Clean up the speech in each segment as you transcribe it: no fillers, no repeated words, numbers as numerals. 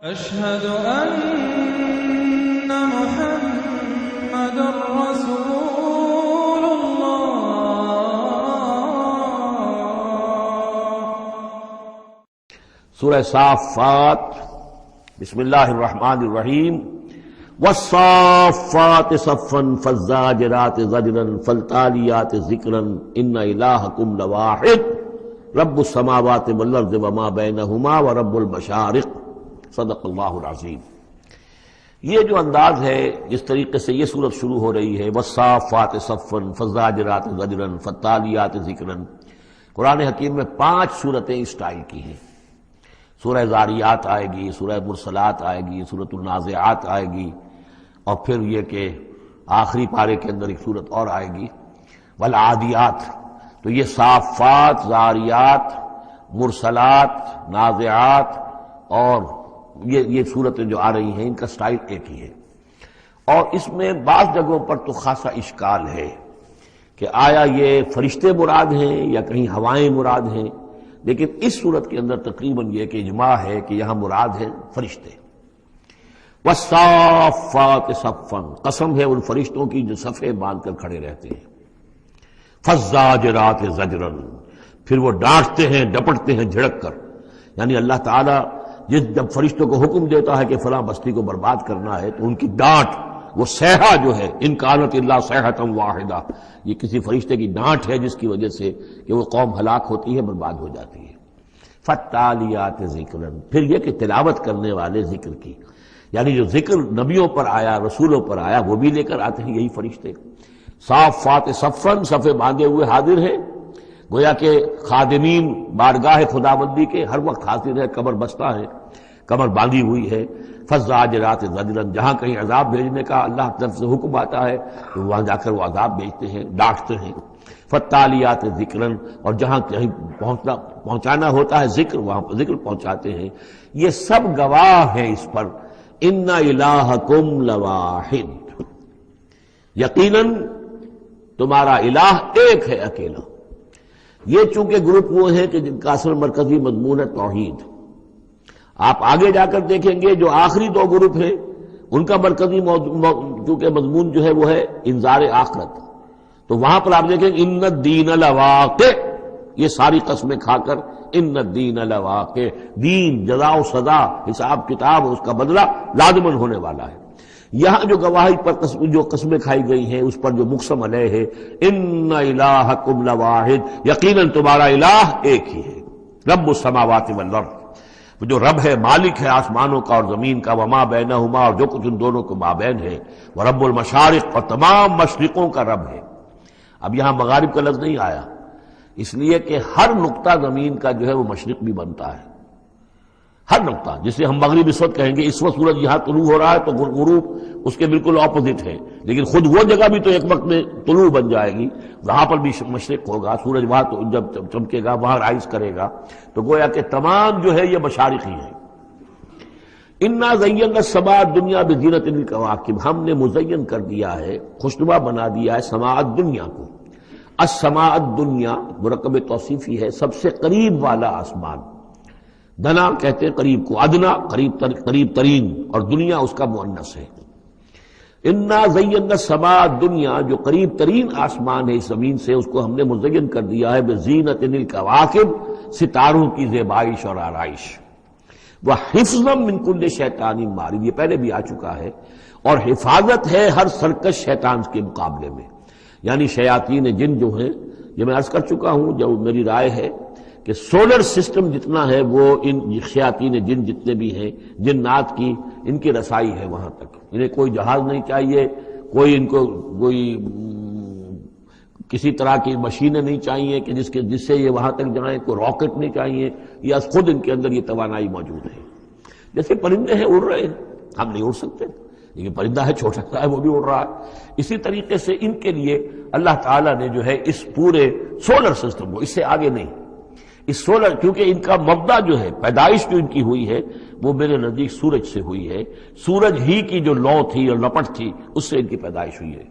أشهد أن محمد رسول الله۔ سورہ صافات، بسم اللہ الرحمن الرحیم۔ والصافات صفا فالزاجرات زجرا فالتالیات ذکرا ان الہکم لواحد رب السماوات والارض وما بینہما ورب المشارق، صدق اللہ العظیم۔ یہ جو انداز ہے جس طریقے سے یہ سورت شروع ہو رہی ہے، والصافات صفا فالزاجرات زجرا فالتالیات ذکرا، قرآن حکیم میں 5 صورتیں اس سٹائل کی ہیں۔ سورہ زاریات آئے گی، سورہ مرسلات آئے گی، سورۃ النازعات آئے گی، اور پھر یہ کہ آخری پارے کے اندر ایک صورت اور آئے گی والعادیات۔ تو یہ صافات، زاریات، مرسلات، نازعات اور یہ صورتیں جو آ رہی ہیں، ان کا سٹائل ایک ہی ہے۔ اور اس میں بعض جگہوں پر تو خاصا اشکال ہے کہ آیا یہ فرشتے مراد ہیں یا کہیں ہوائیں مراد ہیں، لیکن اس صورت کے اندر تقریباً یہ کہ اجماع ہے کہ یہاں مراد ہے فرشتے۔ والصافات صفا، قسم ہے ان فرشتوں کی جو صفیں باندھ کر کھڑے رہتے ہیں۔ فالزاجرات زجرا، پھر وہ ڈانٹتے ہیں، ڈپٹتے ہیں جھڑک کر۔ یعنی اللہ تعالیٰ جب فرشتوں کو حکم دیتا ہے کہ فلاں بستی کو برباد کرنا ہے تو ان کی ڈانٹ، وہ صیحہ جو ہے، ان کانت الا صیحۃ واحدہ، یہ کسی فرشتے کی ڈانٹ ہے جس کی وجہ سے کہ وہ قوم ہلاک ہوتی ہے، برباد ہو جاتی ہے۔ فالتالیات ذکرا، پھر یہ کہ تلاوت کرنے والے ذکر کی، یعنی جو ذکر نبیوں پر آیا، رسولوں پر آیا، وہ بھی لے کر آتے ہیں یہی فرشتے۔ صافات صفا، صفے باندھے ہوئے حاضر ہیں، گویا کہ خادمین بارگاہ خداوندی کے ہر وقت حاضر ہے، کمر بستہ ہے، کمر باندھی ہوئی ہے۔ فالزاجرات زجرا، جہاں کہیں عذاب بھیجنے کا اللہ کی طرف سے حکم آتا ہے تو وہاں جا کر وہ عذاب بھیجتے ہیں، ڈانٹتے ہیں۔ فالتالیات ذکرا، اور جہاں کہیں پہنچانا ہوتا ہے ذکر، وہاں پر ذکر پہنچاتے ہیں۔ یہ سب گواہ ہیں اس پر، ان الہکم لواحد، یقیناً تمہارا الہ ایک ہے، اکیلا۔ یہ چونکہ گروپ وہ ہیں کہ جن کا اصل مرکزی مضمون ہے توحید۔ آپ آگے جا کر دیکھیں گے جو آخری 2 گروپ ہیں، ان کا مرکزی چونکہ مضمون جو ہے وہ ہے انذار آخرت، تو وہاں پر آپ دیکھیں ان الدین لواقع، یہ ساری قسمیں کھا کر ان الدین لواقع، دین، جزا و سزا، حساب کتاب اور اس کا بدلہ لازماً ہونے والا ہے۔ یہاں جو گواہی پر جو قسمیں کھائی گئی ہیں اس پر جو مقسم علیہ ہے، ان الہکم لواحد، یقیناً تمہارا الہ ایک ہی ہے، رب السماوات والارض، وہ جو رب ہے، مالک ہے آسمانوں کا اور زمین کا، وما بینہما، اور جو کچھ ان دونوں کے مابین ہے، ورب المشارق، اور تمام مشرقوں کا رب ہے۔ اب یہاں مغارب کا لفظ نہیں آیا، اس لیے کہ ہر نقطہ زمین کا جو ہے وہ مشرق بھی بنتا ہے، ہر نقطہ، جسے ہم مغرب اس وقت کہیں گے، اس وقت سورج یہاں طلوع ہو رہا ہے تو غروب اس کے بالکل اپوزٹ ہے، لیکن خود وہ جگہ بھی تو ایک وقت میں طلوع بن جائے گی، وہاں پر بھی مشرق ہوگا، سورج وہاں تو جب چمکے گا وہاں رائز کرے گا، تو گویا کہ تمام جو ہے یہ مشارقی ہیں۔ انا زینا السماء الدنیا بزینۃ الکواکب، ہم نے مزین کر دیا ہے، خوشنما بنا دیا ہے سماء الدنیا کو۔ السماء الدنیا مرکب توصیفی ہے، سب سے قریب والا آسمان، دنا کہتے ہیں قریب کو، ادنا قریب ترین، اور دنیا اس کا مؤنث ہے۔ انا زینا السماء الدنیا، جو قریب ترین آسمان ہے اس زمین سے، اس کو ہم نے مزین کر دیا ہے بزینۃ الکواکب، ستاروں کی زیبائش اور آرائش، وحفظا من کل شیطان مارد، یہ پہلے بھی آ چکا ہے، اور حفاظت ہے ہر سرکش شیطان کے مقابلے میں، یعنی شیاطین جن جو ہیں، یہ میں عرض کر چکا ہوں، جو میری رائے ہے کہ سولر سسٹم جتنا ہے وہ ان شیاطین جن جتنے بھی ہیں، جنات کی، ان کی رسائی ہے وہاں تک، انہیں کوئی جہاز نہیں چاہیے، کوئی ان کو کوئی کسی طرح کی مشینیں نہیں چاہیے کہ جس سے یہ وہاں تک جائیں، کوئی راکٹ نہیں چاہیے، یا خود ان کے اندر یہ توانائی موجود ہے۔ جیسے پرندے ہیں اڑ رہے ہیں، ہم نہیں اڑ سکتے، لیکن پرندہ ہے چھوٹا سا ہے وہ بھی اڑ رہا ہے، اسی طریقے سے ان کے لیے اللہ تعالیٰ نے جو ہے اس پورے سولر سسٹم کو، اس سے آگے نہیں، اس سولر، کیونکہ ان کا مبدا جو ہے، پیدائش جو ان کی ہوئی ہے وہ میرے نزدیک سورج سے ہوئی ہے، سورج ہی کی جو لو تھی اور لپٹ تھی اس سے ان کی پیدائش ہوئی ہے۔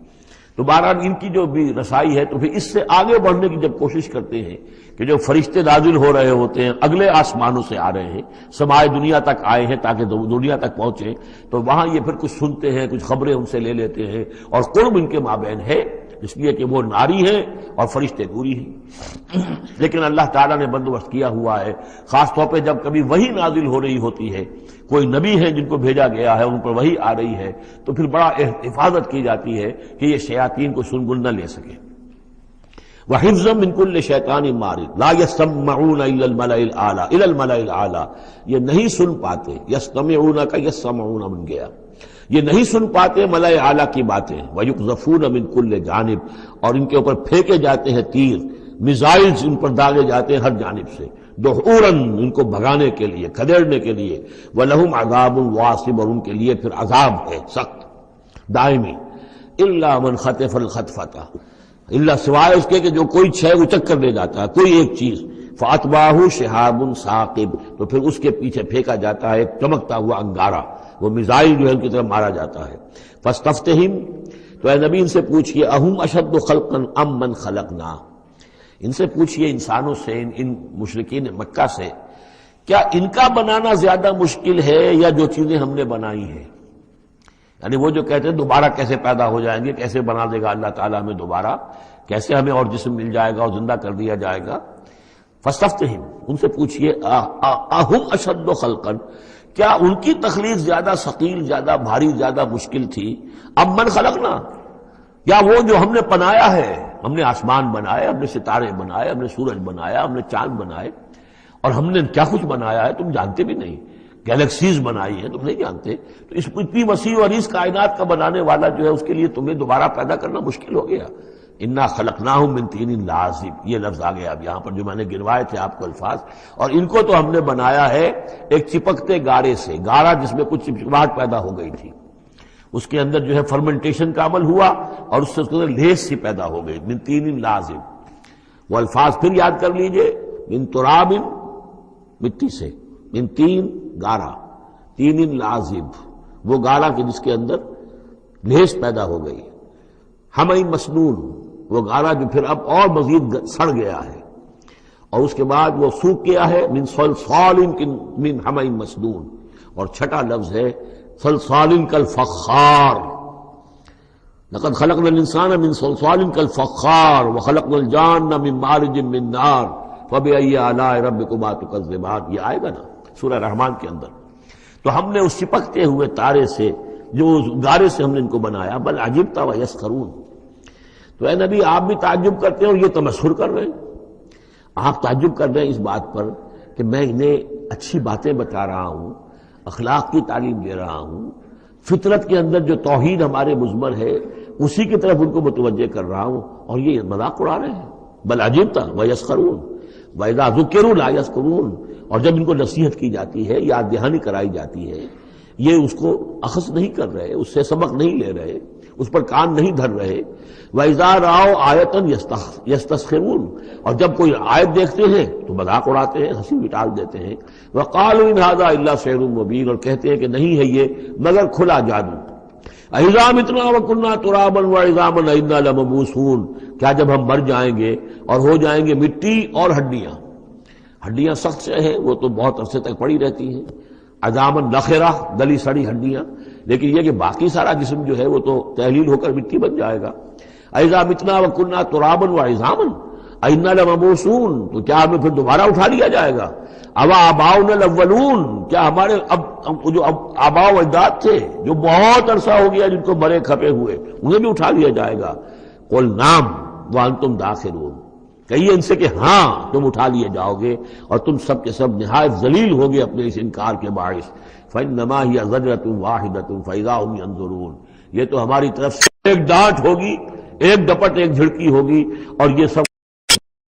تو بہرحال ان کی جو بھی رسائی ہے، تو پھر اس سے آگے بڑھنے کی جب کوشش کرتے ہیں کہ جو فرشتے نازل ہو رہے ہوتے ہیں اگلے آسمانوں سے آ رہے ہیں، سمائے دنیا تک آئے ہیں تاکہ دنیا تک پہنچیں، تو وہاں یہ پھر کچھ سنتے ہیں، کچھ خبریں ان سے لے لیتے ہیں، اور قرب ان کے مابین ہے اس لیے کہ وہ ناری ہیں اور فرشتے نوری ہیں۔ لیکن اللہ تعالیٰ نے بندوبست کیا ہوا ہے، خاص طور پہ جب کبھی وحی نازل ہو رہی ہوتی ہے، کوئی نبی ہے جن کو بھیجا گیا ہے، ان پر وحی آ رہی ہے، تو پھر بڑا حفاظت کی جاتی ہے کہ یہ شیاطین کو سنگل نہ لے سکے۔ وَحِفْظًا مِنْ كُلِّ شَيْطَانٍ مَارِدٍ لَا يَسْمَعُونَ إِلَّا الْمَلَإِ الْأَعْلَىٰ إِلَى الْمَلَإِ الْأَعْلَىٰ، یہ نہیں سن پاتے، یستمعون کا یسمعون بن گیا، یہ نہیں سن پاتے ملائے اعلیٰ کی باتیں۔ وَيُقْذَفُونَ مِنْ كُلِّ جانب، اور ان کے اوپر پھینکے جاتے ہیں تیر، میزائلز ان پر داغے جاتے ہیں ہر جانب سے، دحوراً ان کو بھگانے کے لیے، کھدیڑنے کے لیے۔ وَلَهُمْ عَذَابٌ وَاصِبٌ، اور ان کے لیے پھر عذاب ہے سخت دائمی۔ إِلَّا مَنْ خَطَفَ الْخَطْفَةَ، اللہ سوائے اس کے کہ جو کوئی شے اچک کر لے جاتا ہے، کوئی ایک چیز، فَأَتْبَعَهُ شِهَابٌ ثَاقِبٌ، تو پھر اس کے پیچھے پھینکا جاتا ہے ایک چمکتا ہوا انگارہ، وہ میزائل جو ہے ان کی طرف مارا جاتا ہے۔ فَاسْتَفْتِهِمْ، تو اے نبی ان سے پوچھئے، أَهُمْ أَشَدُّ خَلْقًا أَمْ مَنْ خَلَقْنَا، ان سے پوچھئے انسانوں سے، ان مشرکین مکہ سے، کیا ان کا بنانا زیادہ مشکل ہے یا جو چیزیں ہم نے بنائی ہیں؟ یعنی وہ جو کہتے ہیں دوبارہ کیسے پیدا ہو جائیں گے، کیسے بنا دے گا اللہ تعالیٰ ہمیں دوبارہ، کیسے ہمیں اور جسم مل جائے گا اور زندہ کر دیا جائے گا۔ فاستفتہم، ان سے پوچھئے اہم اشد خلقا، کیا ان کی تخلیق زیادہ ثقیل، زیادہ بھاری، زیادہ مشکل تھی، اب من خلقنا، یا وہ جو ہم نے بنایا ہے، ہم نے آسمان بنائے، ہم نے ستارے بنائے، ہم نے سورج بنایا، ہم نے چاند بنائے، اور ہم نے کیا کچھ بنایا ہے تم جانتے بھی نہیں، گیلیکسیز بنائی ہیں تم نہیں جانتے، تو اس اتنی وسیع اور اس کائنات کا بنانے والا جو ہے اس کے لیے تمہیں دوبارہ پیدا کرنا مشکل ہو گیا۔ انا خلقناہم من طین لازب، یہ لفظ آ گیا اب یہاں پر جو میں نے گنوائے تھے آپ کو الفاظ، اور ان کو تو ہم نے بنایا ہے ایک چپکتے گارے سے، گارا جس میں کچھ چپچپاہٹ پیدا ہو گئی تھی، اس کے اندر جو ہے فرمنٹیشن کا عمل ہوا اور اس سے اس کے اندر لیس سی پیدا ہو گئی، من طین لازب۔ وہ الفاظ پھر یاد کر لیجئے، من تراب، مٹی سے، من تین گارا، تین لازب، وہ گارا کہ جس کے اندر لیس پیدا ہو گئی، ہمئی مسنون، وہ گارا جو پھر اب اور مزید سڑ گیا ہے، اور اس کے بعد وہ سوکھ گیا ہے، من صلصال من ہمئی مسنون، اور چھٹا لفظ ہے صلصال کالفخار، لقد خلقنا الانسان من صلصال کالفخار وخلقنا الجان من مارج من نار فبأي آلاء ربكما تكذبان، یہ آئے گا نا سورہ رحمان کے اندر۔ تو ہم نے اس چپکتے ہوئے تارے سے، جو گارے سے ہم نے ان کو بنایا، بل عجبت ویسخرون، تو اے نبی آپ بھی تعجب کرتے ہیں اور یہ تمسخر کر رہے ہیں، آپ تعجب کر رہے ہیں اس بات پر کہ میں انہیں اچھی باتیں بتا رہا ہوں، اخلاق کی تعلیم دے رہا ہوں، فطرت کے اندر جو توحید ہمارے مضمر ہے اسی کی طرف ان کو متوجہ کر رہا ہوں، اور یہ مذاق اڑا رہے ہیں۔ بل عجبت ویسخرون وَإِذَا ذُكِّرُوا لَا يَذْكُرُونَ، اور جب ان کو نصیحت کی جاتی ہے، یاد دہانی کرائی جاتی ہے، یہ اس کو اخذ نہیں کر رہے، اس سے سبق نہیں لے رہے، اس پر کان نہیں دھر رہے۔ وَإِذَا رَأَوْا آیَةً يَسْتَسْخِرُونَ، اور جب کوئی آیت دیکھتے ہیں تو مذاق اڑاتے ہیں، ہنسی مٹال دیتے ہیں۔ وَقَالُوا إِنْ هَذَا إِلَّا سِحْرٌ مُبِينٌ، اور کہتے ہیں کہ نہیں ہے یہ مگر کھلا جادو۔ أَإِذَا مِتْنَا وَكُنَّا تُرَابًا وَعِظَامًا أَإِنَّا لَمَبْعُوثُونَ، کیا جب ہم مر جائیں گے اور ہو جائیں گے مٹی اور ہڈیاں، ہڈیاں سخت سے ہیں وہ تو بہت عرصے تک پڑی رہتی ہیں، عظامًا نخرہ، گلی سڑی ہڈیاں، لیکن یہ کہ باقی سارا جسم جو ہے وہ تو تحلیل ہو کر مٹی بن جائے گا۔ أَإِذَا مِتْنَا وَكُنَّا تُرَابًا وَعِظَامًا أَإِنَّا لَمَبْعُوثُونَ، تو کیا ہمیں پھر دوبارہ اٹھا لیا جائے گا؟ أَوَا آبَاؤُنَا الْأَوَّلُونَ، کیا ہمارے جو آباء و اجداد تھے جو بہت عرصہ ہو گیا جن کو مرے کھپے ہوئے، انہیں بھی اٹھا لیا جائے گا؟ قُلْ نَعَمْ وَأَنْتُمْ دَاخِرُونَ، کہیے ان سے کہ ہاں تم اٹھا لیے جاؤ گے اور تم سب کے سب نہایت ذلیل ہوگے اپنے اس انکار کے باعث۔ فَإِنَّمَا هِيَ زَجْرَةٌ وَاحِدَةٌ فَإِذَا هُمْ يَنظُرُونَ، یہ تو ہماری طرف سے ایک ڈانٹ ہوگی، ایک ڈپٹ، ایک جھڑکی ہوگی، اور یہ سب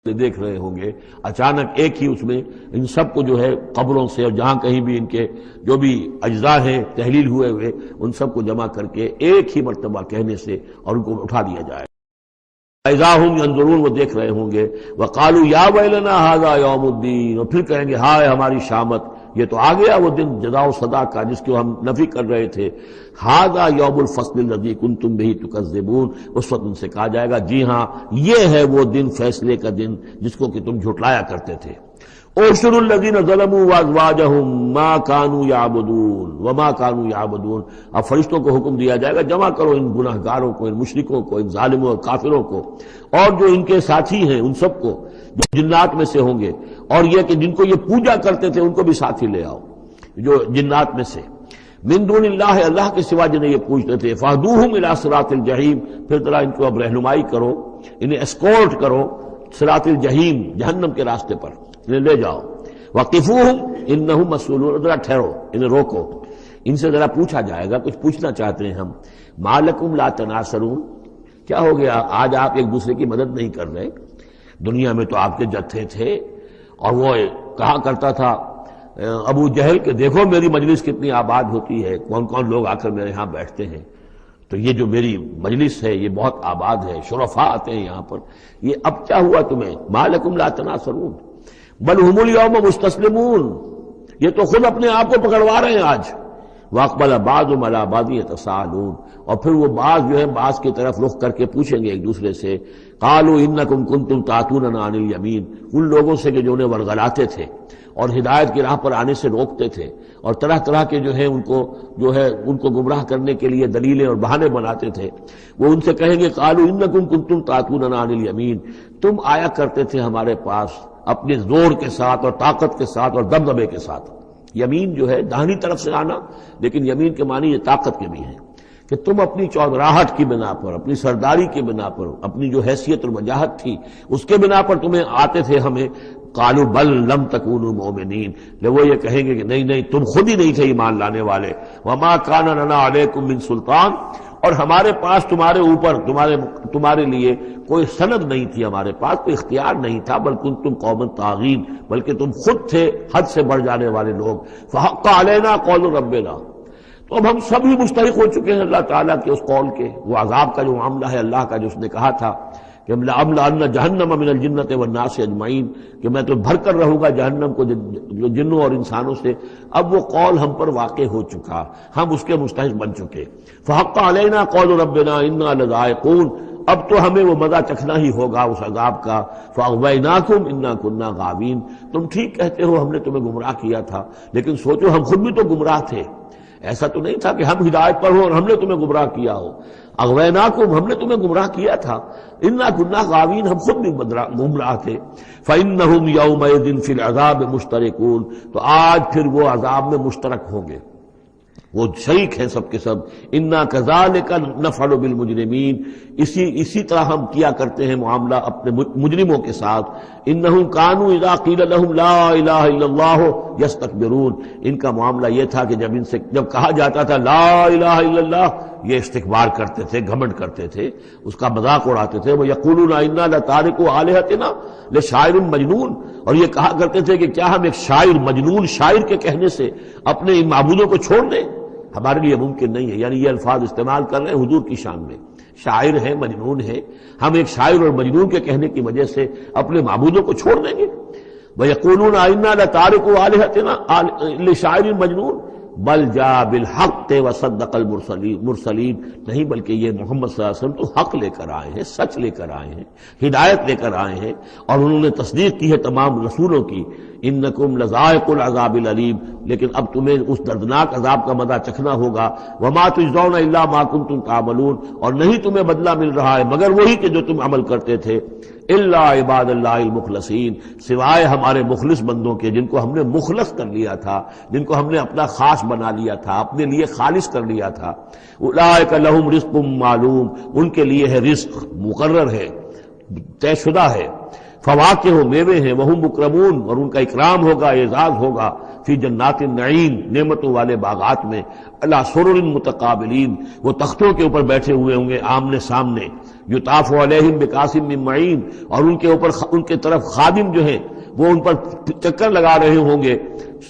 دیکھ رہے ہوں گے۔ اچانک ایک ہی اس میں ان سب کو جو ہے قبروں سے اور جہاں کہیں بھی ان کے جو بھی اجزاء ہیں تحلیل ہوئے ان سب کو جمع کر کے ایک ہی مرتبہ کہنے سے اور ان کو اٹھا دیا جائے۔ اذا ہم ينظرون، وہ دیکھ رہے ہوں گے۔ وقالوا یا ویلنا ھذا یوم الدین، اور پھر کہیں گے ہائے ہماری شامت، یہ تو آ گیا وہ دن جزا و سزا کا جس کو ہم نفی کر رہے تھے. ھذا یوم الفصل الذی کنتم بہ تکذبون. اس وقت ان سے کہا جائے گا جی ہاں یہ ہے وہ دن، فیصلے کا دن جس کو کہ تم جھٹلایا کرتے تھے. احشروا الذین ظلموا وازواجہم ما کانوا یعبدون وما کانوا یعبدون. اب فرشتوں کو حکم دیا جائے گا جمع کرو ان گناہ گاروں کو، ان مشرکوں کو، ان ظالموں اور کافروں کو، اور جو ان کے ساتھی ہیں ان سب کو جو جنات میں سے ہوں گے، اور یہ کہ جن کو یہ پوجا کرتے تھے ان کو بھی ساتھی لے آؤ جو جنات میں سے. من دون اللہ، اللہ کے سوا جنہیں یہ پوجتے تھے. فاہدوہم الی صراط الجحیم. پھر ذرا ان کو اب رہنمائی کرو، انہیں اسکورٹ کرو صراط الجحیم، جہنم کے راستے پر انہیں لے جاؤ. وقفوہم انہم مسئولون. ذرا ٹھہرو، انہیں روکو، ان سے ذرا پوچھا جائے گا. کچھ پوچھنا چاہتے ہیں ہم. ما لکم لا تناصرون. کیا ہو گیا آج آپ ایک دوسرے کی مدد نہیں کر رہے؟ دنیا میں تو آپ کے جتھے تھے، اور وہ کہا کرتا تھا ابو جہل کہ دیکھو میری مجلس کتنی آباد ہوتی ہے، کون کون لوگ آ کر میرے ہاں بیٹھتے ہیں. تو یہ جو میری مجلس ہے یہ بہت آباد ہے، شرفاء آتے ہیں یہاں پر. یہ اب کیا ہوا تمہیں؟ ما لکم لا تناصرون بل ہم الیوم مستسلمون. یہ تو خود اپنے آپ کو پکڑوا رہے ہیں آج. واقبل بعضهم علی بعض یتساءلون. اور پھر وہ بعض جو ہے بعض کی طرف رخ کر کے پوچھیں گے ایک دوسرے سے. قالوا انکم کنتم تعتوننا عن الیمین. ان لوگوں سے کہ جو انہیں ورغلاتے تھے اور ہدایت کی راہ پر آنے سے روکتے تھے، اور طرح طرح کے جو ہے ان کو گمراہ کرنے کے لیے دلیلیں اور بہانے بناتے تھے. وہ ان سے کہیں گے قالوا انکم کنتم تعتوننا عن الیمین. تم آیا کرتے تھے ہمارے پاس اپنے زور کے ساتھ اور طاقت کے ساتھ اور دبدبے کے ساتھ. یمین جو ہے داہنی طرف سے آنا، لیکن یمین کے معنی یہ طاقت کے بھی ہیں کہ تم اپنی چودراہٹ کی بنا پر، اپنی سرداری کی بنا پر، اپنی جو حیثیت اور وجاہت تھی اس کے بنا پر تمہیں آتے تھے ہمیں. قالوا بل لم تکونوا مؤمنین. وہ یہ کہیں گے کہ نہیں تم خود ہی نہیں تھے ایمان لانے والے. وما کان لنا علیکم من سلطان. اور ہمارے پاس تمہارے اوپر تمہارے لیے کوئی سند نہیں تھی، ہمارے پاس کوئی اختیار نہیں تھا. بل کنتم قوما طاغین. بلکہ تم خود تھے حد سے بڑھ جانے والے لوگ. فحق علینا قول ربنا. تو اب ہم سب ہی مستحق ہو چکے ہیں اللہ تعالیٰ کے اس قول کے. وہ عذاب کا جو معاملہ ہے اللہ کا، جو اس نے کہا تھا کہ لَأَمْلَأَنَّ جَهَنَّمَ مِنَ الْجِنَّةِ وَالنَّاسِ أَجْمَعِينَ، کہ میں تو بھر کر رہوں گا جہنم کو جنوں اور انسانوں سے. اب وہ قول ہم پر واقع ہو چکا، ہم اس کے مستحق بن چکے. فَحَقَّ عَلَيْنَا قَوْلُ رَبِّنَا إِنَّا لَذَائِقُونَ. اب تو ہمیں وہ مزہ چکھنا ہی ہوگا اس عذاب کا. فَأَغْوَيْنَاكُمْ إِنَّا كُنَّا غَاوِينَ. تم ٹھیک کہتے ہو ہم نے تمہیں گمراہ کیا تھا، لیکن سوچو ہم خود بھی تو گمراہ تھے. ایسا تو نہیں تھا کہ ہم ہدایت پر ہو اور ہم نے تمہیں گمراہ کیا ہو. اغویناکم، ہم نے تمہیں گمراہ کیا تھا. انا کنا غاوین، ہم خود بھی گمراہ تھے. فإنہم یومئذ فی العذاب مشترکون. تو آج پھر وہ عذاب میں مشترک ہوں گے، وہ شریک ہیں سب کے سب. انا کذالک نفعل بالمجرمین. اسی طرح ہم کیا کرتے ہیں معاملہ اپنے مجرموں کے ساتھ. انہم کانوا اذا قیل لهم لا الہ الا اللہ یستکبرون. ان کا معاملہ یہ تھا کہ جب کہا جاتا تھا لا الہ الا اللہ، یہ استکبار کرتے تھے، گھمنڈ کرتے تھے، اس کا مذاق اڑاتے تھے. وہ یقولون انا لتارکوا آلہتنا لشاعر مجنون. اور یہ کہا کرتے تھے کہ کیا ہم ایک شاعر، مجنون شاعر کے کہنے سے اپنے ان معبودوں کو چھوڑ دیں؟ ہمارے لیے ممکن نہیں ہے. یعنی یہ الفاظ استعمال کر رہے ہیں حضور کی شان میں. شاعر ہے، مجنون ہے، ہم ایک شاعر اور مجنون کے کہنے کی وجہ سے اپنے معبودوں کو چھوڑ دیں گے. وَيَقُولُونَ إِنَّا لَتَارِكُوا آلِهَتِنَا لِشَاعِرٍ مَجْنُونٍ بل جاء بالحق وصدق المرسلین. نہیں بلکہ یہ محمد صلی اللہ علیہ وسلم تو حق لے کر آئے ہیں، سچ لے کر آئے ہیں، ہدایت لے کر آئے ہیں، اور انہوں نے تصدیق کی ہے تمام رسولوں کی. انکم لذائق العذاب العلیم. لیکن اب تمہیں اس دردناک عذاب کا مزہ چکھنا ہوگا. وما تجزون الا ما کنتم تعملون. اور نہیں تمہیں بدلہ مل رہا ہے مگر وہی کہ جو تم عمل کرتے تھے. الا عباد اللہ المخلصین. سوائے ہمارے مخلص بندوں کے، جن کو ہم نے مخلص کر لیا تھا، جن کو ہم نے اپنا خاص بنا لیا تھا، اپنے لیے خالص کر لیا تھا. اولئک لہم رزق معلوم. ان کے لیے ہے رزق مقرر ہے، طے شدہ ہے. فواکہ ہو، میوے ہیں. وہم مکرمون، اور ان کا اکرام ہوگا، اعزاز ہوگا. فی جنات النعیم، نعمتوں والے باغات میں. علی سرر متقابلین، وہ تختوں کے اوپر بیٹھے ہوئے ہوں گے آمنے سامنے. یطاف علیہم بکاس من معین، اور ان کے اوپر ان کے طرف خادم جو ہیں وہ ان پر چکر لگا رہے ہوں گے،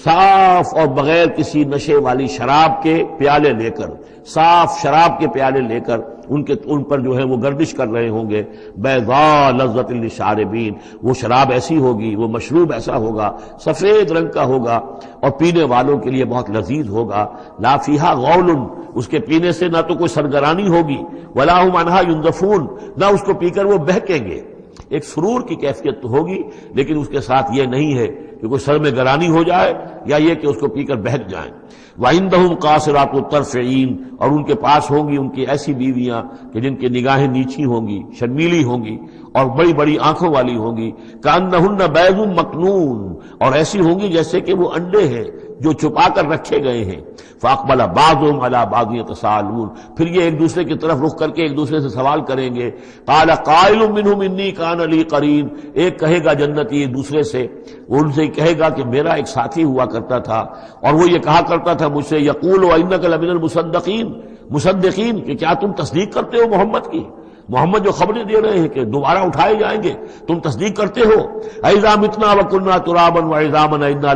صاف اور بغیر کسی نشے والی شراب کے پیالے لے کر، صاف شراب کے پیالے لے کر ان پر جو ہے وہ گردش کر رہے ہوں گے. بیضاء لذۃ للشاربین، وہ شراب ایسی ہوگی، وہ مشروب ایسا ہوگا، سفید رنگ کا ہوگا اور پینے والوں کے لیے بہت لذیذ ہوگا. لا فیہا غول، اس کے پینے سے نہ تو کوئی سرگرانی ہوگی، ولا ہم عنہا ینزفون، نہ اس کو پی کر وہ بہکیں گے. ایک سرور کی کیفیت تو ہوگی، لیکن اس کے ساتھ یہ نہیں ہے کہ کوئی سر میں گرانی ہو جائے یا یہ کہ اس کو پی کر بہک جائیں. وَعِندَهُمْ قَاصِرَاتُ الطَّرْفِ عِین، اور ان کے پاس ہوں گی ان کی ایسی بیویاں کہ جن کی نگاہیں نیچی ہوں گی، شرمیلی ہوں گی اور بڑی بڑی آنکھوں والی ہوں گی. كَأَنَّهُنَّ بَيْضٌ مَكْنُونٌ، اور ایسی ہوں گی جیسے کہ وہ انڈے ہیں جو چھپا کر رکھے گئے ہیں. فَأَقْبَلَ بَعْضُهُمْ عَلَىٰ بَعْضٍ يَتَسَاءَلُونَ، پھر یہ ایک دوسرے کی طرف رخ کر کے ایک دوسرے سے سوال کریں گے. قَالَ قَائِلٌ مِّنْهُمْ إِنِّي كَانَ لِي قَرِينٌ، ایک کہے گا جنتی ایک دوسرے سے، وہ ان سے کہے گا کہ میرا ایک ساتھی ہوا کرتا تھا اور وہ یہ کہا کرتا تھا مجھ سے، یقول وَإِنَّكَ لَمِنَ المصدقین، کہ کیا تم تصدیق کرتے ہو محمد کی؟ محمد جو خبریں دے رہے ہیں کہ دوبارہ اٹھائے جائیں گے، تم تصدیق کرتے ہو؟ اَإِذَا مِتْنَا وَكُنَّا تُرَابًا وَعِظَامًا أَإِنَّا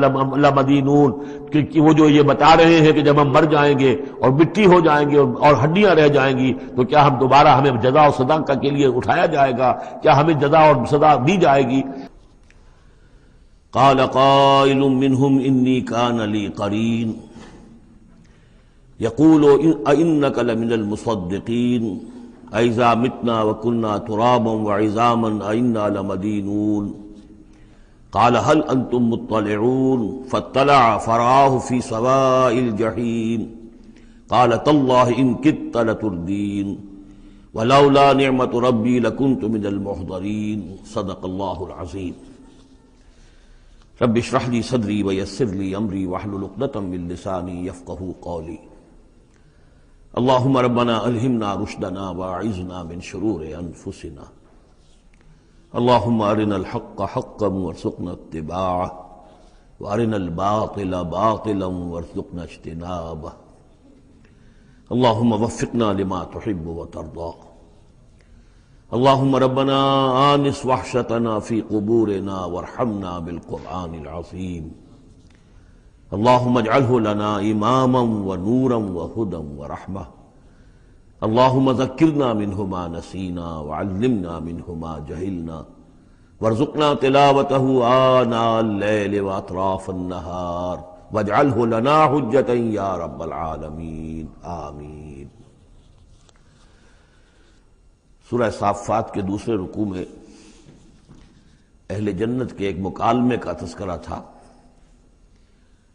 لَمَدِينُونَ، کہ وہ جو یہ بتا رہے ہیں کہ جب ہم مر جائیں گے اور مٹی ہو جائیں گے اور ہڈیاں رہ جائیں گی تو کیا ہم دوبارہ ہمیں جزا و سزا کے لیے اٹھایا جائے گا؟ کیا ہمیں جزا اور سزا دی جائے گی؟ قال قائل منهم إني كان لي قرين يقول أئنك لمن المصدقين أإذا متنا وكنا ترابا وعظاما أئنا لمدينون قال هل أنتم مطلعون فاطلع فرآه في سواء الجحيم قال تالله إن كدت لتردين ولولا نعمة ربي لكنت من المحضرين صدق الله العظيم. رب اشرح لي صدري ويسر لي امري واحلل عقدة من لساني يفقهوا قولي. اللهم ربنا الهمنا رشدنا واعذنا من شرور انفسنا. اللهم ارنا الحق حقا وارزقنا اتباعه وارنا الباطل باطلا وارزقنا اجتنابه. اللهم وفقنا لما تحب وترضى. اللهم ربنا آنس وحشتنا في قبورنا وارحمنا بالقرآن العظيم. اللهم اجعله لنا إماما ونورا وهدى ورحمة. اللهم ذكرنا منه ما نسينا وعلمنا منه ما جهلنا وارزقنا تلاوته آناء الليل وأطراف النهار واجعله لنا حجة يا رب العالمين آمين. سورہ صافات کے دوسرے رکوع میں اہل جنت کے ایک مکالمے کا تذکرہ تھا،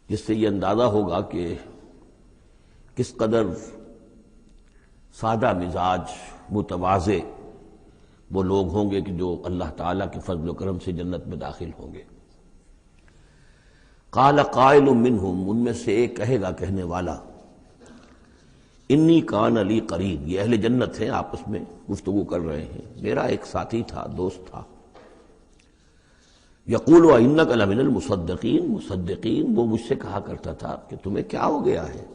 جس سے یہ اندازہ ہوگا کہ کس قدر سادہ مزاج متواضع وہ لوگ ہوں گے کہ جو اللہ تعالیٰ کے فضل و کرم سے جنت میں داخل ہوں گے. قال قائل منہم، ان میں سے ایک کہے گا کہنے والا، انی کان لی قرین، یہ اہل جنت ہیں آپس میں گفتگو کر رہے ہیں، میرا ایک ساتھی تھا، دوست تھا. یقول وانک لمن المصدقین، مصدقین وہ مجھ سے کہا کرتا تھا کہ تمہیں کیا ہو گیا ہے،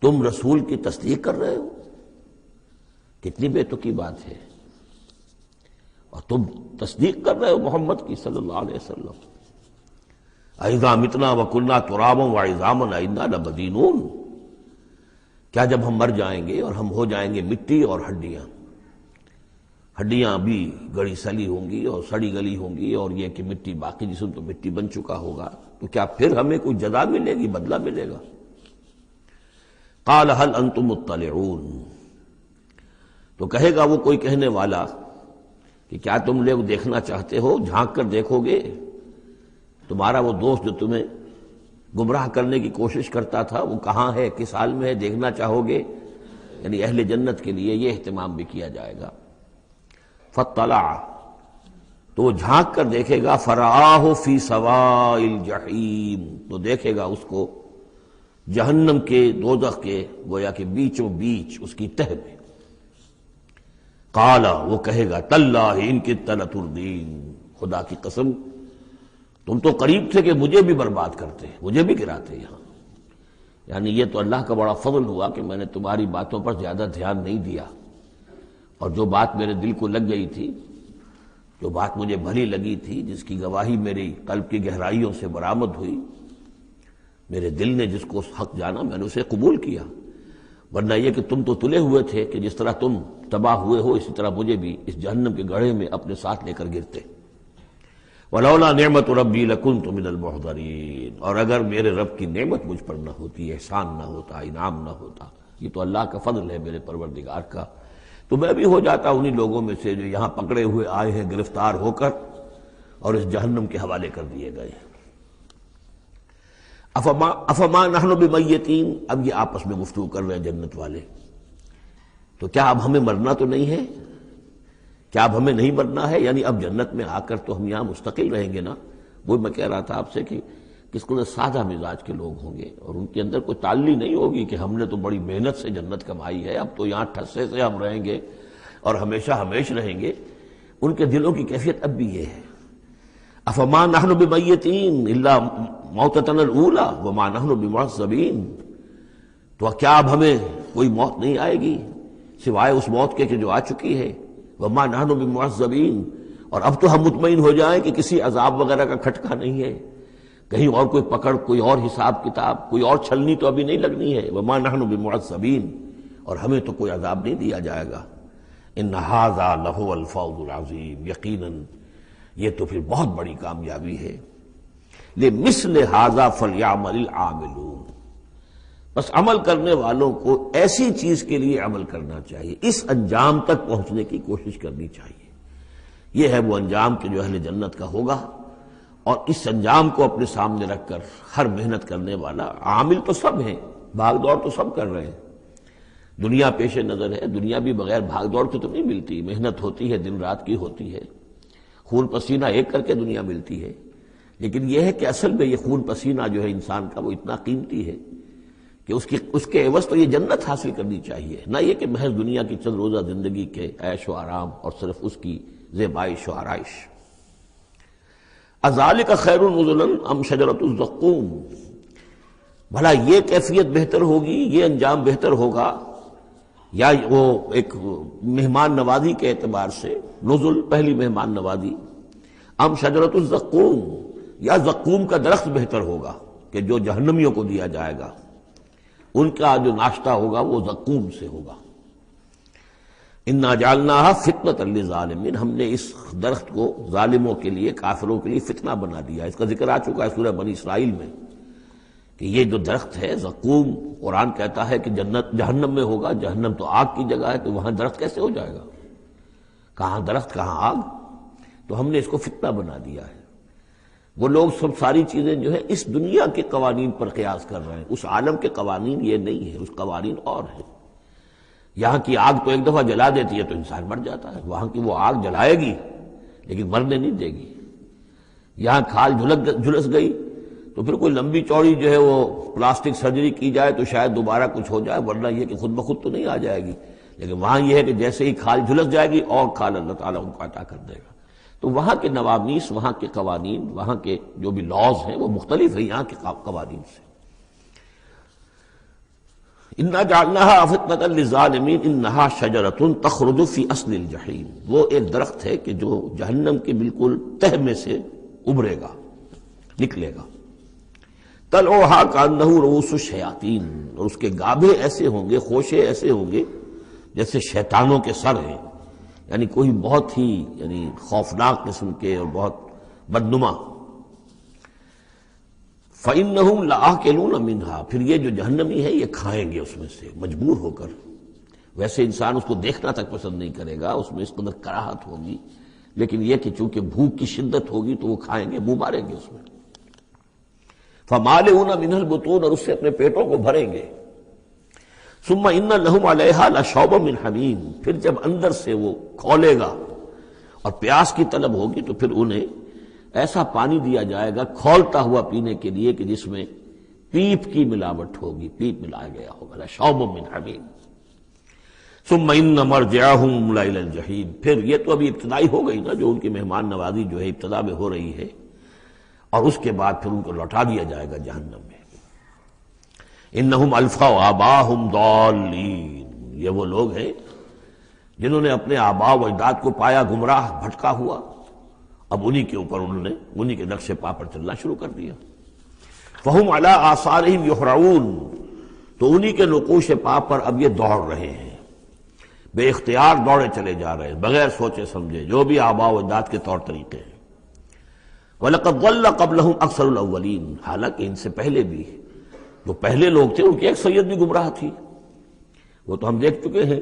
تم رسول کی تصدیق کر رہے ہو؟ کتنی بے تکی بات ہے، اور تم تصدیق کر رہے ہو محمد کی صلی اللہ علیہ وسلم. اذا متنا وکنا ترابا وعظاما انا لمدینون، کیا جب ہم مر جائیں گے اور ہم ہو جائیں گے مٹی اور ہڈیاں، ہڈیاں بھی گڑی سلی ہوں گی اور سڑی گلی ہوں گی، اور یہ کہ مٹی باقی جسم تو مٹی بن چکا ہوگا، تو کیا پھر ہمیں کوئی جزا ملے گی، بدلہ ملے گا؟ قال هل انتم مطلعون، تو کہے گا وہ کوئی کہنے والا کہ کیا تم لوگ دیکھنا چاہتے ہو، جھانک کر دیکھو گے؟ تمہارا وہ دوست جو تمہیں گمراہ کرنے کی کوشش کرتا تھا وہ کہاں ہے، کس حال میں ہے، دیکھنا چاہو گے؟ یعنی اہل جنت کے لیے یہ اہتمام بھی کیا جائے گا. فطلع، تو وہ جھانک کر دیکھے گا، فرآہ فی سواء الجحیم، تو دیکھے گا اس کو جہنم کے، دوزخ کے گویا کہ بیچوں بیچ اس کی تہ میں. قال، وہ کہے گا، تاللہ ان کدت لتردین، خدا کی قسم تم تو قریب تھے کہ مجھے بھی برباد کرتے، مجھے بھی گراتے یہاں. یعنی یہ تو اللہ کا بڑا فضل ہوا کہ میں نے تمہاری باتوں پر زیادہ دھیان نہیں دیا، اور جو بات میرے دل کو لگ گئی تھی، جو بات مجھے بھلی لگی تھی، جس کی گواہی میری قلب کی گہرائیوں سے برآمد ہوئی، میرے دل نے جس کو حق جانا میں نے اسے قبول کیا. ورنہ یہ کہ تم تو تلے ہوئے تھے کہ جس طرح تم تباہ ہوئے ہو اسی طرح مجھے بھی اس جہنم کے گڑھے میں اپنے ساتھ لے کر گرتے۔ وَلَوْلَا نِعْمَةُ رَبِّي لَكُنْتُ مِنَ الْمُحْضَرِينَ، اور اگر میرے رب کی نعمت مجھ پر نہ ہوتی، احسان نہ ہوتا، انعام نہ ہوتا، یہ تو اللہ کا فضل ہے میرے پروردگار کا، تو میں بھی ہو جاتا انہی لوگوں میں سے جو یہاں پکڑے ہوئے آئے ہیں گرفتار ہو کر اور اس جہنم کے حوالے کر دیے گئے۔ افما نحن بمیتین، اب یہ آپس میں گفتگو کر رہے ہیں جنت والے، تو کیا اب ہمیں مرنا تو نہیں ہے؟ کیا اب ہمیں نہیں مرنا ہے؟ یعنی اب جنت میں آ کر تو ہم یہاں مستقل رہیں گے نا۔ وہ میں کہہ رہا تھا آپ سے کہ کس قدر سادہ مزاج کے لوگ ہوں گے اور ان کے اندر کوئی تعلی نہیں ہوگی کہ ہم نے تو بڑی محنت سے جنت کمائی ہے، اب تو یہاں ٹھسے سے ہم رہیں گے اور ہمیشہ ہمیش رہیں گے۔ ان کے دلوں کی کیفیت اب بھی یہ ہے، افما نحن بمیتین الا موتتنا الاولی وما نحن بمعذبین، تو کیا اب ہمیں کوئی موت نہیں آئے گی سوائے اس موت کے کہ جو آ چکی ہے، وما نحن بمعذبین، اور اب تو ہم مطمئن ہو جائیں کہ کسی عذاب وغیرہ کا کھٹکا نہیں ہے، کہیں اور کوئی پکڑ، کوئی اور حساب کتاب، کوئی اور چھلنی تو ابھی نہیں لگنی ہے، وما نحن بمعذبین، اور ہمیں تو کوئی عذاب نہیں دیا جائے گا۔ ان ھذا لہو الفوز العظیم، یقیناً یہ تو پھر بہت بڑی کامیابی ہے۔ لمثل ھذا فلیعمل العاملون، بس عمل کرنے والوں کو ایسی چیز کے لیے عمل کرنا چاہیے، اس انجام تک پہنچنے کی کوشش کرنی چاہیے۔ یہ ہے وہ انجام کہ جو اہل جنت کا ہوگا، اور اس انجام کو اپنے سامنے رکھ کر ہر محنت کرنے والا، عامل تو سب ہیں، بھاگ دوڑ تو سب کر رہے ہیں، دنیا پیش نظر ہے، دنیا بھی بغیر بھاگ دوڑ کے تو نہیں ملتی، محنت ہوتی ہے، دن رات کی ہوتی ہے، خون پسینہ ایک کر کے دنیا ملتی ہے، لیکن یہ ہے کہ اصل میں یہ خون پسینہ جو ہے انسان کا وہ اتنا قیمتی ہے کہ اس کے عوض تو یہ جنت حاصل کرنی چاہیے، نہ یہ کہ محض دنیا کی چند روزہ زندگی کے عیش و آرام اور صرف اس کی زیبائش و آرائش۔ اذالک خیر نزلا ام شجرۃ الزقوم، بھلا یہ کیفیت بہتر ہوگی، یہ انجام بہتر ہوگا، یا وہ ایک مہمان نوازی کے اعتبار سے نزل پہلی مہمان نوازی، ام شجرۃ الزقوم، یا زقوم کا درخت بہتر ہوگا کہ جو جہنمیوں کو دیا جائے گا، ان کا جو ناشتہ ہوگا وہ زقوم سے ہوگا۔ انا جعلناها فتنۃ للظالمین، ہم نے اس درخت کو ظالموں کے لیے، کافروں کے لیے فتنہ بنا دیا۔ اس کا ذکر آ چکا ہے سورہ بنی اسرائیل میں کہ یہ جو درخت ہے زقوم، قرآن کہتا ہے کہ جنت جہنم میں ہوگا، جہنم تو آگ کی جگہ ہے، تو وہاں درخت کیسے ہو جائے گا؟ کہاں درخت کہاں آگ؟ تو ہم نے اس کو فتنہ بنا دیا ہے۔ وہ لوگ سب ساری چیزیں جو ہے اس دنیا کے قوانین پر قیاس کر رہے ہیں، اس عالم کے قوانین یہ نہیں ہے، اس قوانین اور ہیں۔ یہاں کی آگ تو ایک دفعہ جلا دیتی ہے تو انسان مر جاتا ہے، وہاں کی وہ آگ جلائے گی لیکن مرنے نہیں دے گی۔ یہاں کھال جھلس گئی تو پھر کوئی لمبی چوڑی جو ہے وہ پلاسٹک سرجری کی جائے تو شاید دوبارہ کچھ ہو جائے، ورنہ یہ کہ خود بخود تو نہیں آ جائے گی، لیکن وہاں یہ ہے کہ جیسے ہی کھال جھلس جائے گی اور کھال اللہ تعالیٰ ان کو عطا کر دے گا۔ تو وہاں کے نوامیس، وہاں کے قوانین، وہاں کے جو بھی لاز ہیں وہ مختلف ہیں یہاں کے قوانین سے۔ انا جعلناها فتنۃ للظالمین انہا شجرۃ تخرج فی اصل الجحیم، وہ ایک درخت ہے کہ جو جہنم کے بالکل تہ میں سے ابھرے گا، نکلے گا۔ طلعھا کانہ رؤوس الشیاطین، اور اس کے گابھے ایسے ہوں گے، خوشے ایسے ہوں گے جیسے شیطانوں کے سر ہیں، یعنی کوئی بہت ہی خوفناک قسم کے اور بہت بدنما۔ فَإِنَّهُمْ لَآكِلُونَ مِنْهَا، پھر یہ جو جہنمی ہے یہ کھائیں گے اس میں سے مجبور ہو کر۔ ویسے انسان اس کو دیکھنا تک پسند نہیں کرے گا، اس میں اس قدر کراہت ہوگی، لیکن یہ کہ چونکہ بھوک کی شدت ہوگی تو وہ کھائیں گے، منہ ماریں گے اس میں۔ فَمَالِئُونَ مِنْهَا الْبُطُونَ، اور اس سے اپنے پیٹوں کو بھریں گے۔ ثُمَّ إِنَّ لَهُمْ عَلَيْهَا لَشَوْبًا مِّنْ حَمِيمٍ، پھر جب اندر سے وہ کھولے گا اور پیاس کی طلب ہوگی تو پھر انہیں ایسا پانی دیا جائے گا کھولتا ہوا پینے کے لیے کہ جس میں پیپ کی ملاوٹ ہوگی، پیپ ملایا گیا ہوگا، لَشَوْبًا مِّنْ حَمِيمٍ۔ ثُمَّ إِنَّ مَرْجِعَهُمْ لَإِلَى الْجَحِيمِ، پھر یہ تو ابھی ابتدائی ہو گئی نا، جو ان کی مہمان نوازی جو ہے ابتدا میں ہو رہی ہے، اور اس کے بعد پھر ان کو لوٹا دیا جائے گا جہنم میں۔ انہم الفوا آباہم ضالین، یہ وہ لوگ ہیں جنہوں نے اپنے آباء و اجداد کو پایا گمراہ، بھٹکا ہوا، اب انہی کے اوپر انہوں نے انہی کے نقش پا پر چلنا شروع کر دیا۔ فہم علی آثارہم یہرعون، تو انہی کے نقوش پا پر اب یہ دوڑ رہے ہیں، بے اختیار دوڑے چلے جا رہے ہیں، بغیر سوچے سمجھے، جو بھی آباء و اجداد کے طور طریقے ہیں۔ وَلَقَدْ ضَلَّ قَبْلَهُمْ أَكْثَرُ الْأَوَّلِينَ، حالانکہ ان سے پہلے بھی جو پہلے لوگ تھے ان کی اکثریت بھی گمراہ تھی، وہ تو ہم دیکھ چکے ہیں۔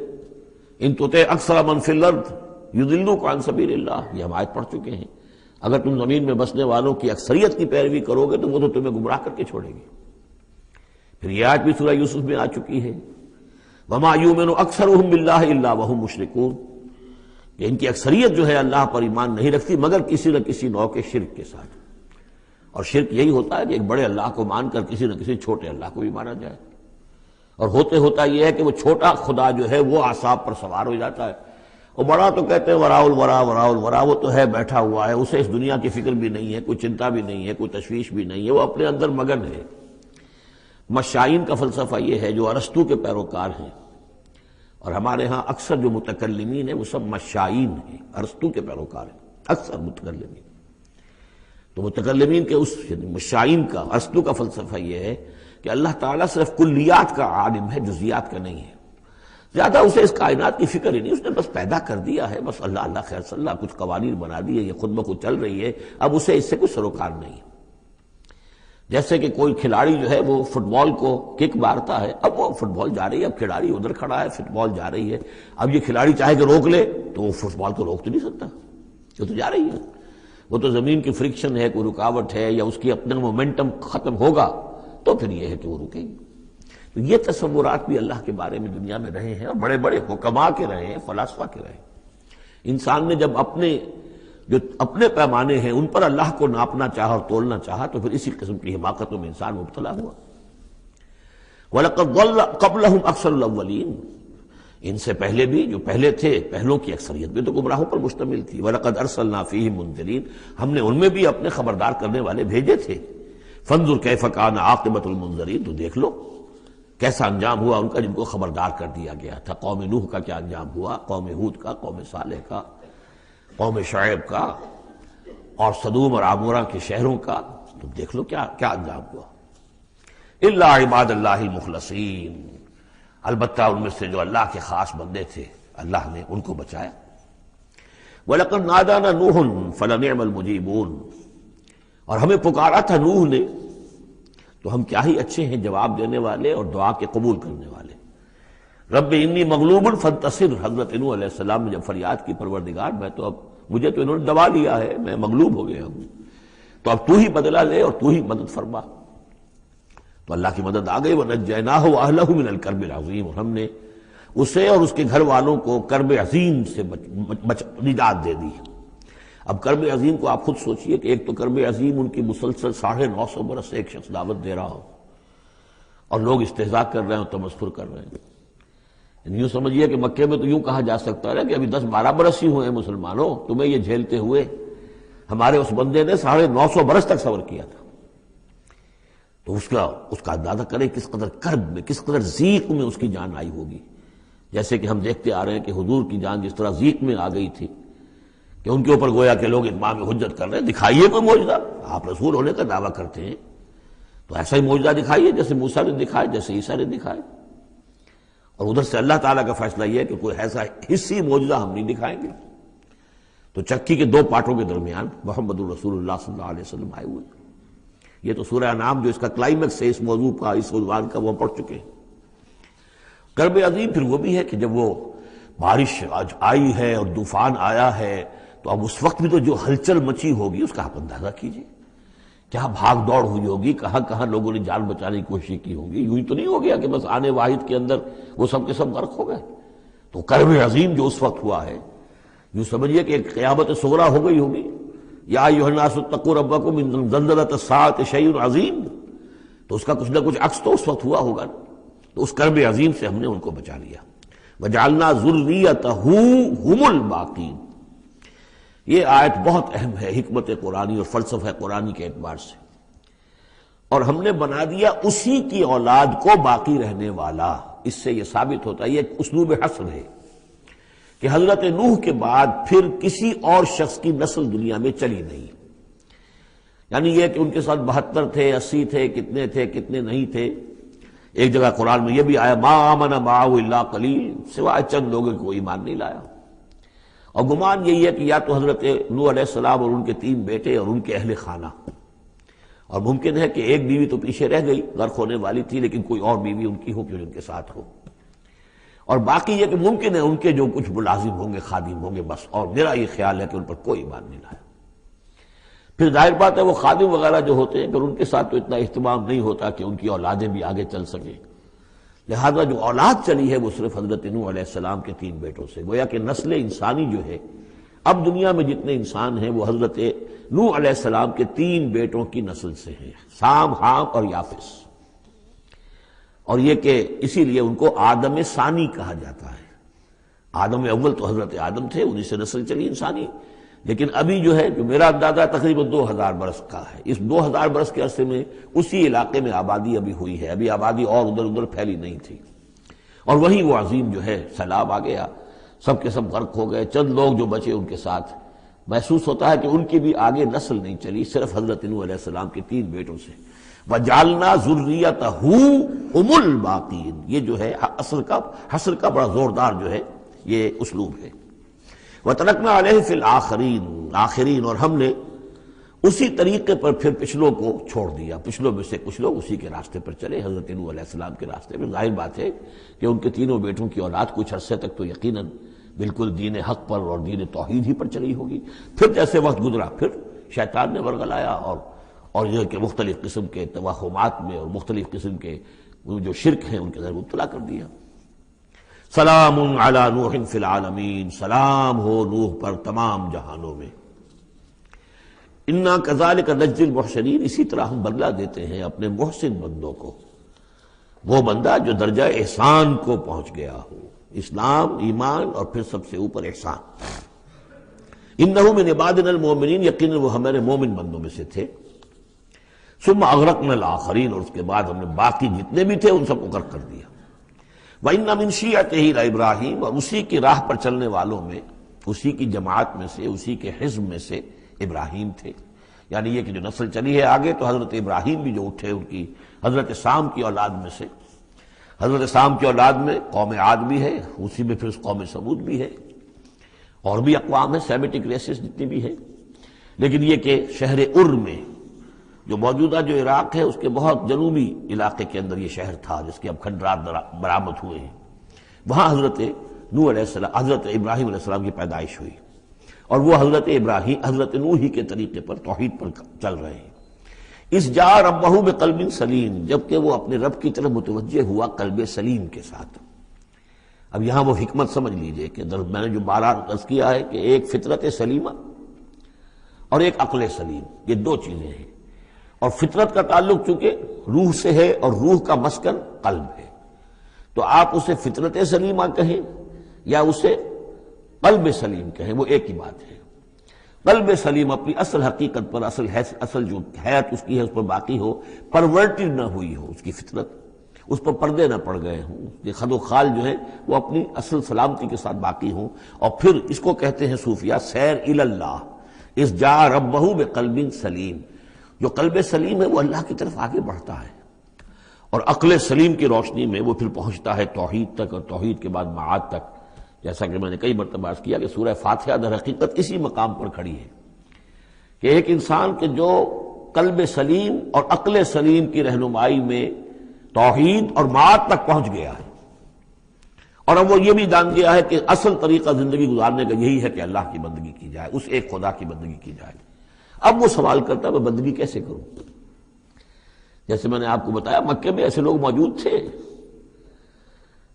ان تُطِعْ أَكْثَرَ مَنْ فِي الْأَرْضِ يُضِلُّوكَ عَنْ سَبِيلِ اللَّهِ، یہ ہم آیت پڑھ چکے ہیں۔ اگر تم زمین میں بسنے والوں کی اکثریت کی پیروی کرو گے تو وہ تو تمہیں گمراہ کر کے چھوڑے گی۔ پھر یہ آیت بھی سورہ یوسف میں آ چکی ہے، وَمَا يُؤْمِنُ أَكْثَرُهُم بِاللَّهِ إِلَّا وَهُمْ مُشْرِكُونَ، کہ ان کی اکثریت جو ہے اللہ پر ایمان نہیں رکھتی مگر کسی نہ کسی نوع کے شرک کے ساتھ۔ اور شرک یہی ہوتا ہے کہ ایک بڑے اللہ کو مان کر کسی نہ کسی چھوٹے اللہ کو بھی مانا جائے، اور ہوتا یہ ہے کہ وہ چھوٹا خدا جو ہے وہ اعصاب پر سوار ہو جاتا ہے، اور بڑا تو کہتے ہیں وراء الورا، وہ تو ہے بیٹھا ہوا ہے، اسے اس دنیا کی فکر بھی نہیں ہے، کوئی چنتا بھی نہیں ہے، کوئی تشویش بھی نہیں ہے، وہ اپنے اندر مگن ہے۔ مشائین کا فلسفہ یہ ہے جو ارسطو کے پیروکار ہیں، اور ہمارے ہاں اکثر جو متکلمین ہیں وہ سب مشائین ہیں، ارسطو کے پیروکار ہیں اکثر متکلمین۔ تو متکلمین کے اس مشائین کا، ارسطو کا فلسفہ یہ ہے کہ اللہ تعالیٰ صرف کلیات کا عالم ہے، جزیات کا نہیں ہے، زیادہ اسے اس کائنات کی فکر ہی نہیں، اس نے بس پیدا کر دیا ہے، بس اللہ اللہ خیر صلی اللہ، کچھ قوانین بنا دیے، یہ خود بخود چل رہی ہے، اب اسے اس سے کچھ سروکار نہیں ہے۔ جیسے کہ کوئی کھلاڑی جو ہے وہ فٹ بال کو کک مارتا ہے، اب وہ فٹ بال جا رہی ہے، اب کھلاڑی ادھر کھڑا ہے، فٹ بال جا رہی ہے، اب یہ کھلاڑی چاہے کہ روک لے تو وہ فٹ بال کو روک تو نہیں سکتا، وہ تو جا رہی ہے، وہ تو زمین کی فرکشن ہے، کوئی رکاوٹ ہے، یا اس کی اپنا مومنٹم ختم ہوگا تو پھر یہ ہے کہ وہ رکے گی۔ تو یہ تصورات بھی اللہ کے بارے میں دنیا میں رہے ہیں، اور بڑے بڑے حکماء کے رہے ہیں، فلاسفہ کے رہے ہیں۔ انسان نے جب اپنے پیمانے ہیں ان پر اللہ کو ناپنا چاہا اور تولنا چاہا تو پھر اسی قسم کی حماقتوں میں انسان مبتلا ہوا۔ وَلَقَدْ ضَلَّ قَبْلَهُمْ أَكْثَرُ الْأَوَّلِينَ، ان سے پہلے بھی جو پہلے تھے پہلوں کی اکثریت بھی تو گمراہوں پر مشتمل تھی۔ وَلَقَدْ أَرْسَلْنَا فِيهِمْ مُنذِرِينَ، ہم نے ان میں بھی اپنے خبردار کرنے والے بھیجے تھے۔ فَانظُرْ كَيْفَ كَانَ عَاقِبَةُ الْمُنذَرِينَ، تو دیکھ لو کیسا انجام ہوا ان کا جن کو خبردار کر دیا گیا تھا۔ قوم نوح کا کیا انجام ہوا، قوم ہود کا، قوم صالح کا، قوم شعیب کا، اور سدوم اور عمورہ کے شہروں کا، تو دیکھ لو کیا انجام ہوا۔ الا عباد اللہ المخلصین، البتہ ان میں سے جو اللہ کے خاص بندے تھے اللہ نے ان کو بچایا۔ وَلَقَدْ نَادَانَا نُوحٌ فَلَنِعْمَ الْمُجِيبُونَ، اور ہمیں پکارا تھا نوح نے تو ہم کیا ہی اچھے ہیں جواب دینے والے اور دعا کے قبول کرنے والے۔ رب انی مغلوب فانتصر، حضرت نوح علیہ السلام نے جب فریاد کی پروردگار مجھے تو انہوں نے دبا لیا ہے، میں مغلوب ہو گیا ہوں، تو اب تو ہی بدلہ لے اور تو ہی مدد فرما۔ تو اللہ کی مدد آ گئی، وَنَجَّيْنَاهُ وَأَهْلَهُ مِنَ الْكَرْبِ الْعَظِيمِ، اور ہم نے اسے اور اس کے گھر والوں کو کرب عظیم سے نجات دے دی۔ اب کرب عظیم کو آپ خود سوچئے کہ ایک تو کرب عظیم ان کی مسلسل 950 برس سے ایک شخص دعوت دے رہا ہو اور لوگ استہزاء کر رہے ہیں اور تمسخر کر رہے ہیں۔ یوں سمجھیے کہ مکے میں تو یوں کہا جا سکتا ہے کہ ابھی 10-12 برس ہی ہوئے ہیں مسلمانوں تمہیں یہ جھیلتے ہوئے، ہمارے اس بندے نے 950 برس تک صبر کیا تھا۔ تو اس کا اندازہ کریں کس قدر کرب میں، کس قدر ضیق میں اس کی جان آئی ہوگی۔ جیسے کہ ہم دیکھتے آ رہے ہیں کہ حضور کی جان جس طرح ضیق میں آ گئی تھی کہ ان کے اوپر گویا کہ لوگ اتمام حجت کر رہے ہیں، دکھائیے کوئی معجزہ، آپ رسول ہونے کا دعویٰ کرتے ہیں تو ایسا ہی معجزہ دکھائیے جیسے موسیٰ نے دکھائے، جیسے عیسیٰ نے دکھائے۔ اور ادھر سے اللہ تعالیٰ کا فیصلہ یہ ہے کہ کوئی ایسا حصی معجزہ ہم نہیں دکھائیں گے۔ تو چکی کے 2 پارٹوں کے درمیان محمد الرسول اللہ صلی اللہ علیہ وسلم آئے ہوئے۔ یہ تو سورہ انعام جو اس کا کلائمیکس ہے اس موضوع کا، اس عنوان کا، وہ پڑھ چکے ہیں۔ کرب عظیم پھر وہ بھی ہے کہ جب وہ بارش آئی ہے اور طوفان آیا ہے تو اب اس وقت بھی تو جو ہلچل مچی ہوگی اس کا آپ اندازہ کیجیے، کیا بھاگ دوڑ ہوئی ہوگی، کہاں کہاں لوگوں نے جان بچانے کی کوشش کی ہوگی۔ یوں ہی تو نہیں ہو گیا کہ بس آنے واحد کے اندر وہ سب کے سب غرق ہو گئے۔ تو کرب عظیم جو اس وقت ہوا ہے، یوں سمجھیے کہ ایک قیامت صغریٰ ہو گئی ہوگی۔ یا ایھا الناس اتقوا ربکم ان زلزلۃ الساعۃ شیء عظیم، تو اس کا کچھ نہ کچھ عکس تو اس وقت ہوا ہوگا۔ تو اس کرب عظیم سے ہم نے ان کو بچا لیا۔ وجعلنا ذریتہ هم الباقین، یہ آیت بہت اہم ہے حکمت قرآنی اور فلسفہ قرآنی کے اعتبار سے، اور ہم نے بنا دیا اسی کی اولاد کو باقی رہنے والا۔ اس سے یہ ثابت ہوتا ہے، یہ ایک اسلوب حصر ہے کہ حضرت نوح کے بعد پھر کسی اور شخص کی نسل دنیا میں چلی نہیں۔ یعنی یہ کہ ان کے ساتھ 72 تھے، 80 تھے، کتنے نہیں تھے، ایک جگہ قرآن میں یہ بھی آیا ما آمن معہ الا قلیل، سوائے چند لوگوں کو ایمان نہیں لایا۔ اور گمان یہی ہے کہ یا تو حضرت نوح علیہ السلام اور ان کے 3 بیٹے اور ان کے اہل خانہ، اور ممکن ہے کہ ایک بیوی تو پیچھے رہ گئی، غرق ہونے والی تھی، لیکن کوئی اور بیوی ان کی ہو کہ ان کے ساتھ ہو، اور باقی یہ کہ ممکن ہے ان کے جو کچھ ملازم ہوں گے، خادم ہوں گے، بس، اور میرا یہ خیال ہے کہ ان پر کوئی ایمان نہیں لایا۔ پھر ظاہر بات ہے وہ خادم وغیرہ جو ہوتے ہیں پھر ان کے ساتھ تو اتنا اہتمام نہیں ہوتا کہ ان کی اولادیں بھی آگے چل سکیں، لہذا جو اولاد چلی ہے وہ صرف حضرت نوح علیہ السلام کے 3 بیٹوں سے، گویا کہ نسل انسانی جو ہے اب دنیا میں جتنے انسان ہیں وہ حضرت نوح علیہ السلام کے 3 بیٹوں کی نسل سے ہیں، سام، حام اور یافس، اور یہ کہ اسی لیے ان کو آدم ثانی کہا جاتا ہے۔ آدم اول تو حضرت آدم تھے، انہی سے نسل چلی انسانی، لیکن ابھی جو ہے جو میرا اندازہ تقریباً 2000 برس کا ہے، اس 2000 برس کے عرصے میں اسی علاقے میں آبادی ابھی ہوئی ہے، ابھی آبادی اور ادھر ادھر پھیلی نہیں تھی، اور وہی وہ عظیم جو ہے سیلاب آ گیا، سب کے سب غرق ہو گئے، چند لوگ جو بچے ان کے ساتھ، محسوس ہوتا ہے کہ ان کی بھی آگے نسل نہیں چلی، صرف حضرت نوح علیہ السلام کے 3 بیٹوں سے۔ وَجَعَلْنَا ذُرِّيَّتَهُ هُمُ الْبَاقِينَ، یہ جو ہے حصر کا بڑا زوردار جو ہے یہ اسلوب ہے۔ وَتَرَكْنَا عَلَيْهِ فِي الْآخِرِينَ، آخرین، اور ہم نے اسی طریقے پر پھر پچھلوں کو چھوڑ دیا، پچھلوں میں سے کچھ لوگ اسی کے راستے پر چلے، حضرت نوح علیہ السلام کے راستے میں۔ ظاہر بات ہے کہ ان کے 3 بیٹوں کی اولاد کچھ عرصے تک تو یقیناً بالکل دین حق پر اور دین توحید ہی پر چلی ہوگی، پھر جیسے وقت گزرا پھر شیطان نے ورگلایا اور یہ کہ مختلف قسم کے توہمات میں اور مختلف قسم کے جو شرک ہیں ان کے اندر مبتلا کر دیا۔ سلام علی نوح فی العالمین، سلام ہو نوح پر تمام جہانوں میں۔ انا کذالک نجزی المحسنین، اسی طرح ہم بدلہ دیتے ہیں اپنے محسن بندوں کو، وہ بندہ جو درجہ احسان کو پہنچ گیا ہو، اسلام، ایمان اور پھر سب سے اوپر احسان۔ انہ من عبادنا المؤمنین، یقیناً وہ ہمارے مومن بندوں میں سے تھے۔ ثم اغرقنا الآخرین، اور اس کے بعد ہم نے باقی جتنے بھی تھے ان سب کو غرق کر دیا۔ وَإِنَّ مِن شِيعَتِهِ لَإِبْرَاهِيمَ، اور اسی کی راہ پر چلنے والوں میں، اسی کی جماعت میں سے، اسی کے حزب میں سے ابراہیم تھے، یعنی یہ کہ جو نسل چلی ہے آگے تو حضرت ابراہیم بھی جو اٹھے ان کی حضرت سام کی اولاد میں سے، حضرت سام کی اولاد میں قوم عاد بھی ہے، اسی میں پھر قوم سمود بھی ہے، اور بھی اقوام ہیں، سیمیٹک ریسز جتنی بھی ہیں، لیکن یہ کہ شہر ار میں جو موجودہ جو عراق ہے اس کے بہت جنوبی علاقے کے اندر یہ شہر تھا جس کے اب کھنڈرات برآمد ہوئے ہیں، وہاں حضرت نوح علیہ السلام، حضرت ابراہیم علیہ السلام کی پیدائش ہوئی، اور وہ حضرت ابراہیم، حضرت نوح ہی کے طریقے پر توحید پر چل رہے ہیں۔ اس جا ربہ بقلب سلیم، جبکہ وہ اپنے رب کی طرف متوجہ ہوا قلب سلیم کے ساتھ۔ اب یہاں وہ حکمت سمجھ لیجئے کہ میں نے جو بارہ عرض کیا ہے کہ ایک فطرت سلیمہ اور ایک عقل سلیم، یہ 2 چیزیں ہیں، اور فطرت کا تعلق چونکہ روح سے ہے اور روح کا مسکن قلب ہے، تو آپ اسے فطرت سلیمہ کہیں یا اسے قلب سلیم کہیں، وہ ایک ہی بات ہے۔ قلب سلیم اپنی اصل حقیقت پر، اصل جو حیات اس کی ہے اس پر باقی ہو، پرورٹڈ نہ ہوئی ہو اس کی فطرت، اس پر پردے نہ پڑ گئے ہوں، یہ خد و خال جو ہے وہ اپنی اصل سلامتی کے ساتھ باقی ہوں، اور پھر اس کو کہتے ہیں صوفیہ سیر الی اللہ، اس جا ربہ بقلب سلیم، جو قلب سلیم ہے وہ اللہ کی طرف آگے بڑھتا ہے، اور عقل سلیم کی روشنی میں وہ پھر پہنچتا ہے توحید تک، اور توحید کے بعد معاد تک، جیسا کہ میں نے کئی مرتبہ عرض کیا کہ سورہ فاتحہ در حقیقت اسی مقام پر کھڑی ہے کہ ایک انسان کے جو قلب سلیم اور عقل سلیم کی رہنمائی میں توحید اور معاد تک پہنچ گیا ہے، اور اب وہ یہ بھی جان گیا ہے کہ اصل طریقہ زندگی گزارنے کا یہی ہے کہ اللہ کی بندگی کی جائے، اس ایک خدا کی بندگی کی جائے۔ اب وہ سوال کرتا ہے میں بندگی کیسے کروں؟ جیسے میں نے آپ کو بتایا مکے میں ایسے لوگ موجود تھے،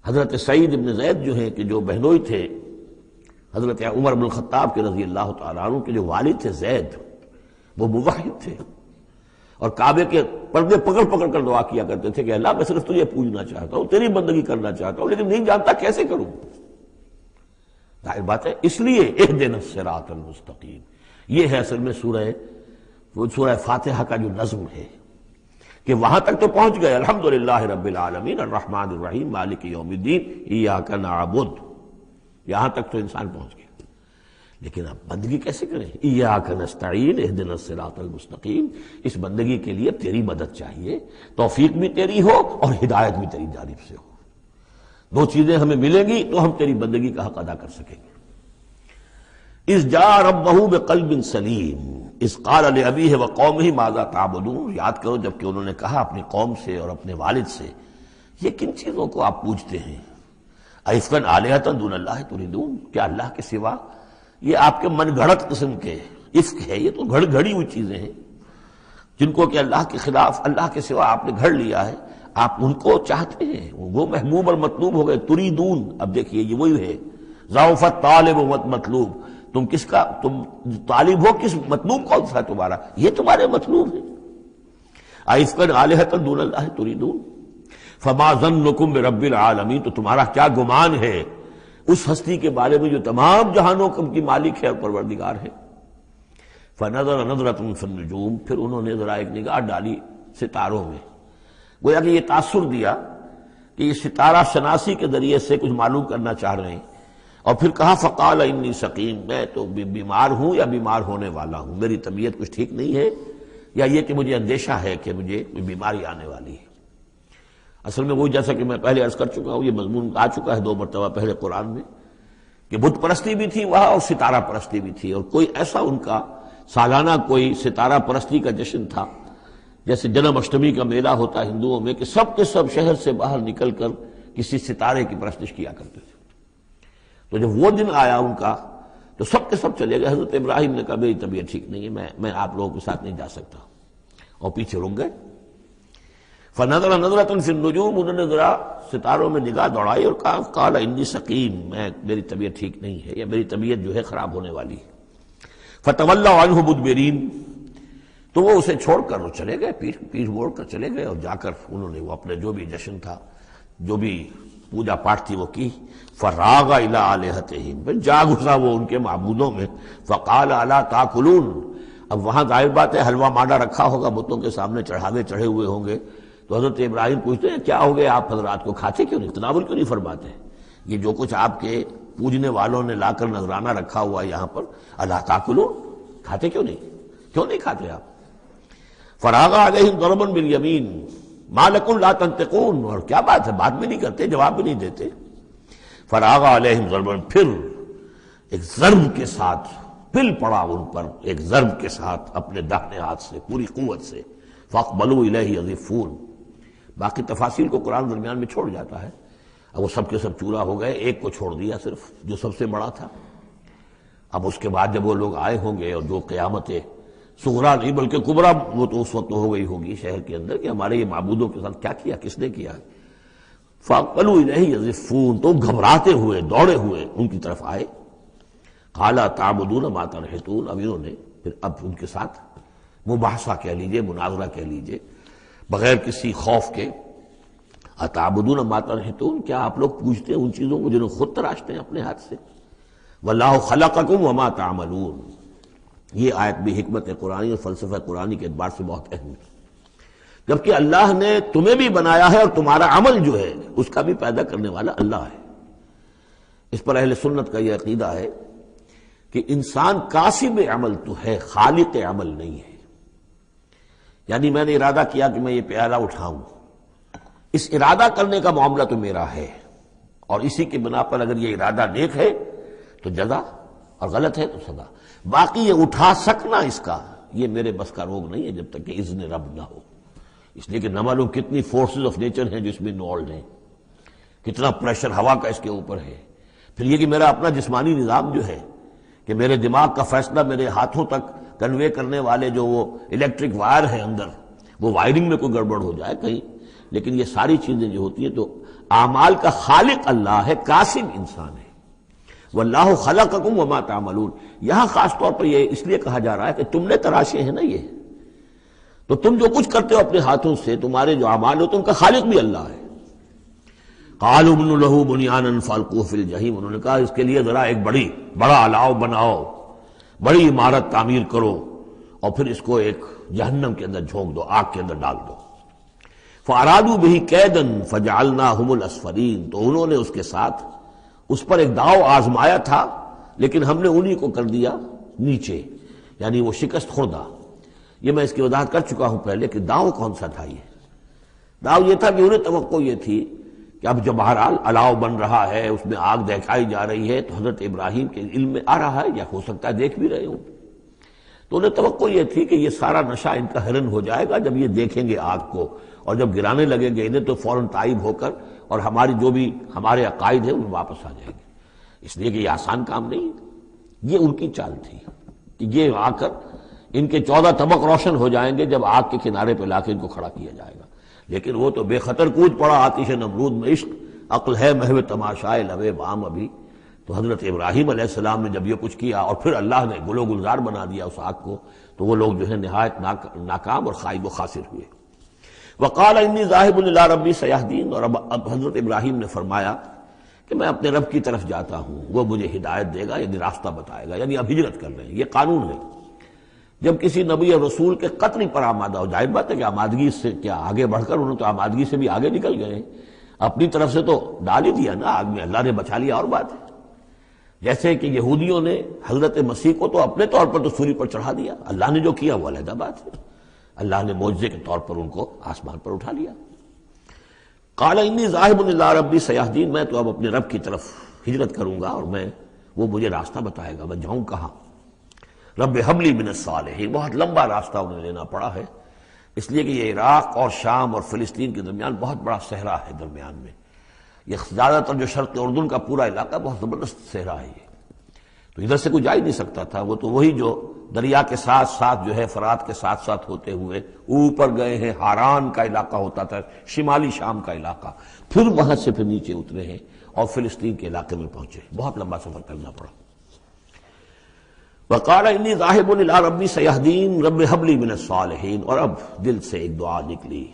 حضرت سعید ابن زید جو ہیں کہ جو بہنوئی تھے حضرت عمر بن الخطاب کے رضی اللہ تعالیٰ عنہ کے جو والد تھے زید، وہ موحد تھے، اور کعبے کے پردے پکڑ پکڑ کر دعا کیا کرتے تھے کہ اللہ میں صرف تجھے پوجنا چاہتا ہوں، تیری بندگی کرنا چاہتا ہوں، لیکن نہیں جانتا کیسے کروں۔ ظاہر بات ہے، اس لیے اہدنا الصراط المستقیم، یہ ہے اصل میں سورہ فاتحہ کا جو نظم ہے کہ وہاں تک تو پہنچ گئے، الحمدللہ رب العالمین الرحمن الرحیم مالک یوم الدین ایاک نعبد، یہاں تک تو انسان پہنچ گیا، لیکن اب بندگی کیسے کریں؟ ایاک نستعین اہدنا الصراط المستقیم، اس بندگی کے لیے تیری مدد چاہیے، توفیق بھی تیری ہو اور ہدایت بھی تیری جانب سے ہو، دو چیزیں ہمیں ملیں گی تو ہم تیری بندگی کا حق ادا کر سکیں گے۔ اذ جاء ربہ بقلب سلیم اذ قال لأبیہ وقومہ ماذا تعبدون، یاد کرو جب کہ انہوں نے کہا اپنی قوم سے اور اپنے والد سے، یہ کن چیزوں کو آپ پوجتے ہیں؟ ایفکن آلہۃ دون اللہ تریدون، کیا اللہ کے سوا؟ یہ آپ کے من گھڑت قسم کے افک ہے، یہ تو گھڑی ہوئی چیزیں ہیں جن کو کہ اللہ کے خلاف، اللہ کے سوا آپ نے گھڑ لیا ہے، آپ ان کو چاہتے ہیں، وہ محبوب اور مطلوب ہو گئے۔ تریدون، اب دیکھیے یہ وہی ہے، ضعف طالب و مطلوب، تم کس کا، تم طالب ہو کس، مطلوب کون سا ہے تمہارا؟ یہ تمہارے مطلوب ہے۔ ایفکن آلہۃ دون اللہ تریدون فما ظنکم برب العالمین، تو تمہارا کیا گمان ہے اس ہستی کے بارے میں جو تمام جہانوں کی مالک ہے اور پروردگار ہے۔ فنظر نظرۃ فی النجوم، پھر انہوں نے ذرا ایک نگاہ ڈالی ستاروں میں، گویا کہ یہ تاثر دیا کہ یہ ستارہ شناسی کے ذریعے سے کچھ معلوم کرنا چاہ رہے ہیں، اور پھر کہا فقال انی سقیم، میں تو بیمار ہوں یا بیمار ہونے والا ہوں، میری طبیعت کچھ ٹھیک نہیں ہے، یا یہ کہ مجھے اندیشہ ہے کہ مجھے کوئی بیماری آنے والی ہے۔ اصل میں وہی جیسا کہ میں پہلے عرض کر چکا ہوں، یہ مضمون آ چکا ہے 2 مرتبہ پہلے قرآن میں، کہ بت پرستی بھی تھی وہاں اور ستارہ پرستی بھی تھی، اور کوئی ایسا ان کا سالانہ کوئی ستارہ پرستی کا جشن تھا، جیسے جنم اشٹمی کا میلہ ہوتا ہے ہندوؤں میں، کہ سب کے سب شہر سے باہر نکل کر کسی ستارے کی پرستش کیا کرتے تھے۔ تو جب وہ دن آیا ان کا تو سب کے سب چلے گئے۔ حضرت ابراہیم نے کہا میری طبیعت ٹھیک نہیں ہے، میں آپ لوگوں کے ساتھ نہیں جا سکتا، اور پیچھے رک گئے۔ فنظر نظرۃ فی النجوم، انہوں نے ذرا ستاروں میں نگاہ دوڑائی اور کہا قال انی سقیم، میری طبیعت ٹھیک نہیں ہے، یا میری طبیعت جو ہے خراب ہونے والی ہے۔ فتولوا عنہ مدبرین، تو وہ اسے چھوڑ کر وہ چلے گئے، پیٹھ موڑ کر چلے گئے، اور جا کر انہوں نے وہ اپنے جو بھی جشن تھا، جو بھی پوجا پاٹ تھی وہ کی۔ فراغ الی آلہتہم، پھر جا گھسا وہ ان کے معبودوں میں۔ فقال الا تاکلون، اب وہاں ظاہر بات ہے حلوہ مانڈا رکھا ہوگا، بتوں کے سامنے چڑھاوے چڑھے ہوئے ہوں گے، تو حضرت ابراہیم پوچھتے ہیں کیا ہو گیا آپ حضرات کو، کھاتے کیوں نہیں، تناول کیوں نہیں فرماتے؟ یہ جو کچھ آپ کے پوجنے والوں نے لا کر نذرانہ رکھا ہوا ہے یہاں پر، الا تاکلون، کھاتے کیوں نہیں کھاتے آپ؟ فراغ علیہم ضربا بالیمین ما لکم لا تنطقون، اور کیا بات ہے، بات بھی نہیں کرتے، جواب بھی نہیں دیتے۔ فراغ علیہم ضربا، پھر ایک ضرب کے ساتھ پل پڑا ان پر، ایک ضرب کے ساتھ اپنے داہنے ہاتھ سے پوری قوت سے۔ فاقبلوا الیہ یزفون، باقی تفاصیل کو قرآن درمیان میں چھوڑ جاتا ہے، اب وہ سب کے سب چورا ہو گئے، ایک کو چھوڑ دیا صرف جو سب سے بڑا تھا۔ اب اس کے بعد جب وہ لوگ آئے ہوں گے، اور جو قیامت صغرا نہیں بلکہ کبرا وہ تو اس وقت ہو گئی ہوگی شہر کے اندر، کہ ہمارے یہ معبودوں کے ساتھ کیا کیا، کس نے کیا ہے۔ فاقبلوا الیہ یزفون، تو گھبراتے ہوئے دوڑے ہوئے ان کی طرف آئے۔ قال تعبدون ما تنحتون، اب انہوں نے پھر اب ان کے ساتھ مباحثہ کہہ لیجئے، مناظرہ کہہ لیجئے، بغیر کسی خوف کے، اتعبدون ما تنحتون، کیا آپ لوگ پوجتے ہیں ان چیزوں کو جنہیں خود تراشتے ہیں اپنے ہاتھ سے؟ واللہ خلقکم وما تعملون، یہ آیت بھی حکمت قرآنی اور فلسفہ قرآنی کے اعتبار سے بہت اہم ہے، جبکہ اللہ نے تمہیں بھی بنایا ہے اور تمہارا عمل جو ہے اس کا بھی پیدا کرنے والا اللہ ہے۔ اس پر اہل سنت کا یہ عقیدہ ہے کہ انسان کاسب عمل تو ہے، خالق عمل نہیں ہے۔ یعنی میں نے ارادہ کیا کہ میں یہ پیالہ اٹھاؤں، اس ارادہ کرنے کا معاملہ تو میرا ہے، اور اسی کی بنا پر اگر یہ ارادہ نیک ہے تو جزا، اور غلط ہے تو سزا۔ باقی یہ اٹھا سکنا اس کا، یہ میرے بس کا روگ نہیں ہے جب تک کہ اذن رب نہ ہو، اس لیے کہ نہ معلوم کتنی فورسز آف نیچر ہیں جو اس میں انوالوڈ ہیں، کتنا پریشر ہوا کا اس کے اوپر ہے، پھر یہ کہ میرا اپنا جسمانی نظام جو ہے، کہ میرے دماغ کا فیصلہ میرے ہاتھوں تک کنوے کرنے والے جو وہ الیکٹرک وائر ہیں اندر، وہ وائرنگ میں کوئی گڑبڑ ہو جائے کہیں، لیکن یہ ساری چیزیں جو ہوتی ہیں تو اعمال کا خالق اللہ ہے، کاسب انسان ہے۔ واللہ خلقکم وما تعملون، یہاں خاص طور پر یہ اس لیے کہا جا رہا ہے کہ تم نے تراشے ہیں نا یہ، تو تم جو کچھ کرتے ہو اپنے ہاتھوں سے، تمہارے جو اعمال ہوتے ہیں ان کا خالق بھی اللہ ہے۔ قالوا ابنوا له بنيانا فالقوه في الجحيم، انہوں نے کہا اس کے لیے ذرا ایک بڑا الاؤ بناؤ، بڑی عمارت تعمیر کرو، اور پھر اس کو ایک جہنم کے اندر جھونک دو، آگ کے اندر ڈال دو۔ فارادوا به كيدا فجعلناهم الاسفلين، تو انہوں نے اس کے ساتھ اس پر ایک داؤ آزمایا تھا، لیکن ہم نے انہی کو کر دیا نیچے، یعنی وہ شکست خوردہ۔ یہ میں اس کی وضاحت کر چکا ہوں پہلے کہ داؤ کون سا تھا۔ یہ داؤ یہ تھا کہ انہیں توقع یہ تھی کہ اب جب بہرحال الاؤ بن رہا ہے، اس میں آگ دہکائی جا رہی ہے، تو حضرت ابراہیم کے علم میں آ رہا ہے، یا ہو سکتا ہے دیکھ بھی رہے ہوں، تو انہیں توقع یہ تھی کہ یہ سارا نشہ ان کا ہرن ہو جائے گا جب یہ دیکھیں گے آگ کو، اور جب گرانے لگیں گے انہیں تو فوراً تائب ہو کر اور ہماری جو بھی ہمارے عقائد ہیں ان واپس آ جائیں گے۔ اس لیے کہ یہ آسان کام نہیں ہے، یہ ان کی چال تھی کہ یہ آ کر ان کے 14 طبق روشن ہو جائیں گے جب آگ کے کنارے پہ لا کے ان کو کھڑا کیا جائے گا۔ لیکن وہ تو بے خطر کود پڑا آتش نمرود میں، عشق عقل ہے محو تماشائے لبے بام ابھی۔ تو حضرت ابراہیم علیہ السلام نے جب یہ کچھ کیا اور پھر اللہ نے گل و گلزار بنا دیا اس آگ کو، تو وہ لوگ جو ہے نہایت ناکام اور خائب و خاسر ہوئے۔ وقال انی ذاہب الی ربی سیہدین، اور اب حضرت ابراہیم نے فرمایا کہ میں اپنے رب کی طرف جاتا ہوں، وہ مجھے ہدایت دے گا، یعنی راستہ بتائے گا، یعنی اب ہجرت کر رہے ہیں۔ یہ قانون ہے، جب کسی نبی اور رسول کے قتل پر آمادہ ہو، ظاہر بات ہے کہ آمادگی سے کیا آگے بڑھ کر، انہوں نے تو آمادگی سے بھی آگے نکل گئے ہیں، اپنی طرف سے تو ڈال ہی دیا نا آگ میں، اللہ نے بچا لیا اور بات ہے۔ جیسے کہ یہودیوں نے حضرت مسیح کو تو اپنے طور پر تو سولی پر چڑھا دیا، اللہ نے جو کیا وہ علیحدہ بات ہے، اللہ نے معجزے کے طور پر ان کو آسمان پر اٹھا لیا۔ قال انی ذاہب الی ربی سیہدین، میں تو اب اپنے رب کی طرف ہجرت کروں گا، اور وہ مجھے راستہ بتائے گا، میں جاؤں کہاں۔ رب حب لی من الصالحین، بہت لمبا راستہ انہیں لینا پڑا ہے، اس لیے کہ یہ عراق اور شام اور فلسطین کے درمیان بہت بڑا صحرا ہے، درمیان میں یہ زیادہ تر جو شرق اردن کا پورا علاقہ بہت زبردست صحرا ہے، یہ تو ادھر سے کوئی جا ہی نہیں سکتا تھا، وہ تو وہی جو دریا کے ساتھ ساتھ جو ہے فرات کے ساتھ ساتھ ہوتے ہوئے اوپر گئے ہیں، ہاران کا علاقہ ہوتا تھا، شمالی شام کا علاقہ، پھر وہاں سے پھر نیچے اترے ہیں اور فلسطین کے علاقے میں پہنچے، بہت لمبا سفر کرنا پڑا۔ وقال انی ذاہب الی ربی سیہدین رب حب لی من الصالحین، اور اب دل سے ایک دعا نکلی،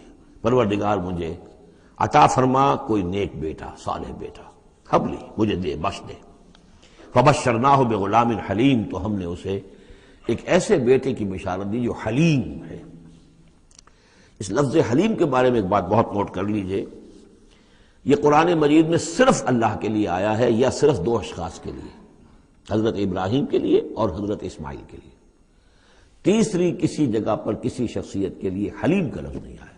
پروردگار مجھے عطا فرما کوئی نیک بیٹا، صالح بیٹا، حب لی مجھے دے، بخش دے۔ فبشرناہ بغلام حلیم، تو ہم نے اسے ایک ایسے بیٹے کی بشارت دی جو حلیم ہے۔ اس لفظ حلیم کے بارے میں ایک بات بہت نوٹ کر لیجئے، یہ قرآن مجید میں صرف اللہ کے لیے آیا ہے، یا صرف دو اشخاص کے لیے، حضرت ابراہیم کے لیے اور حضرت اسماعیل کے لیے، تیسری کسی جگہ پر کسی شخصیت کے لیے حلیم کا لفظ نہیں آیا۔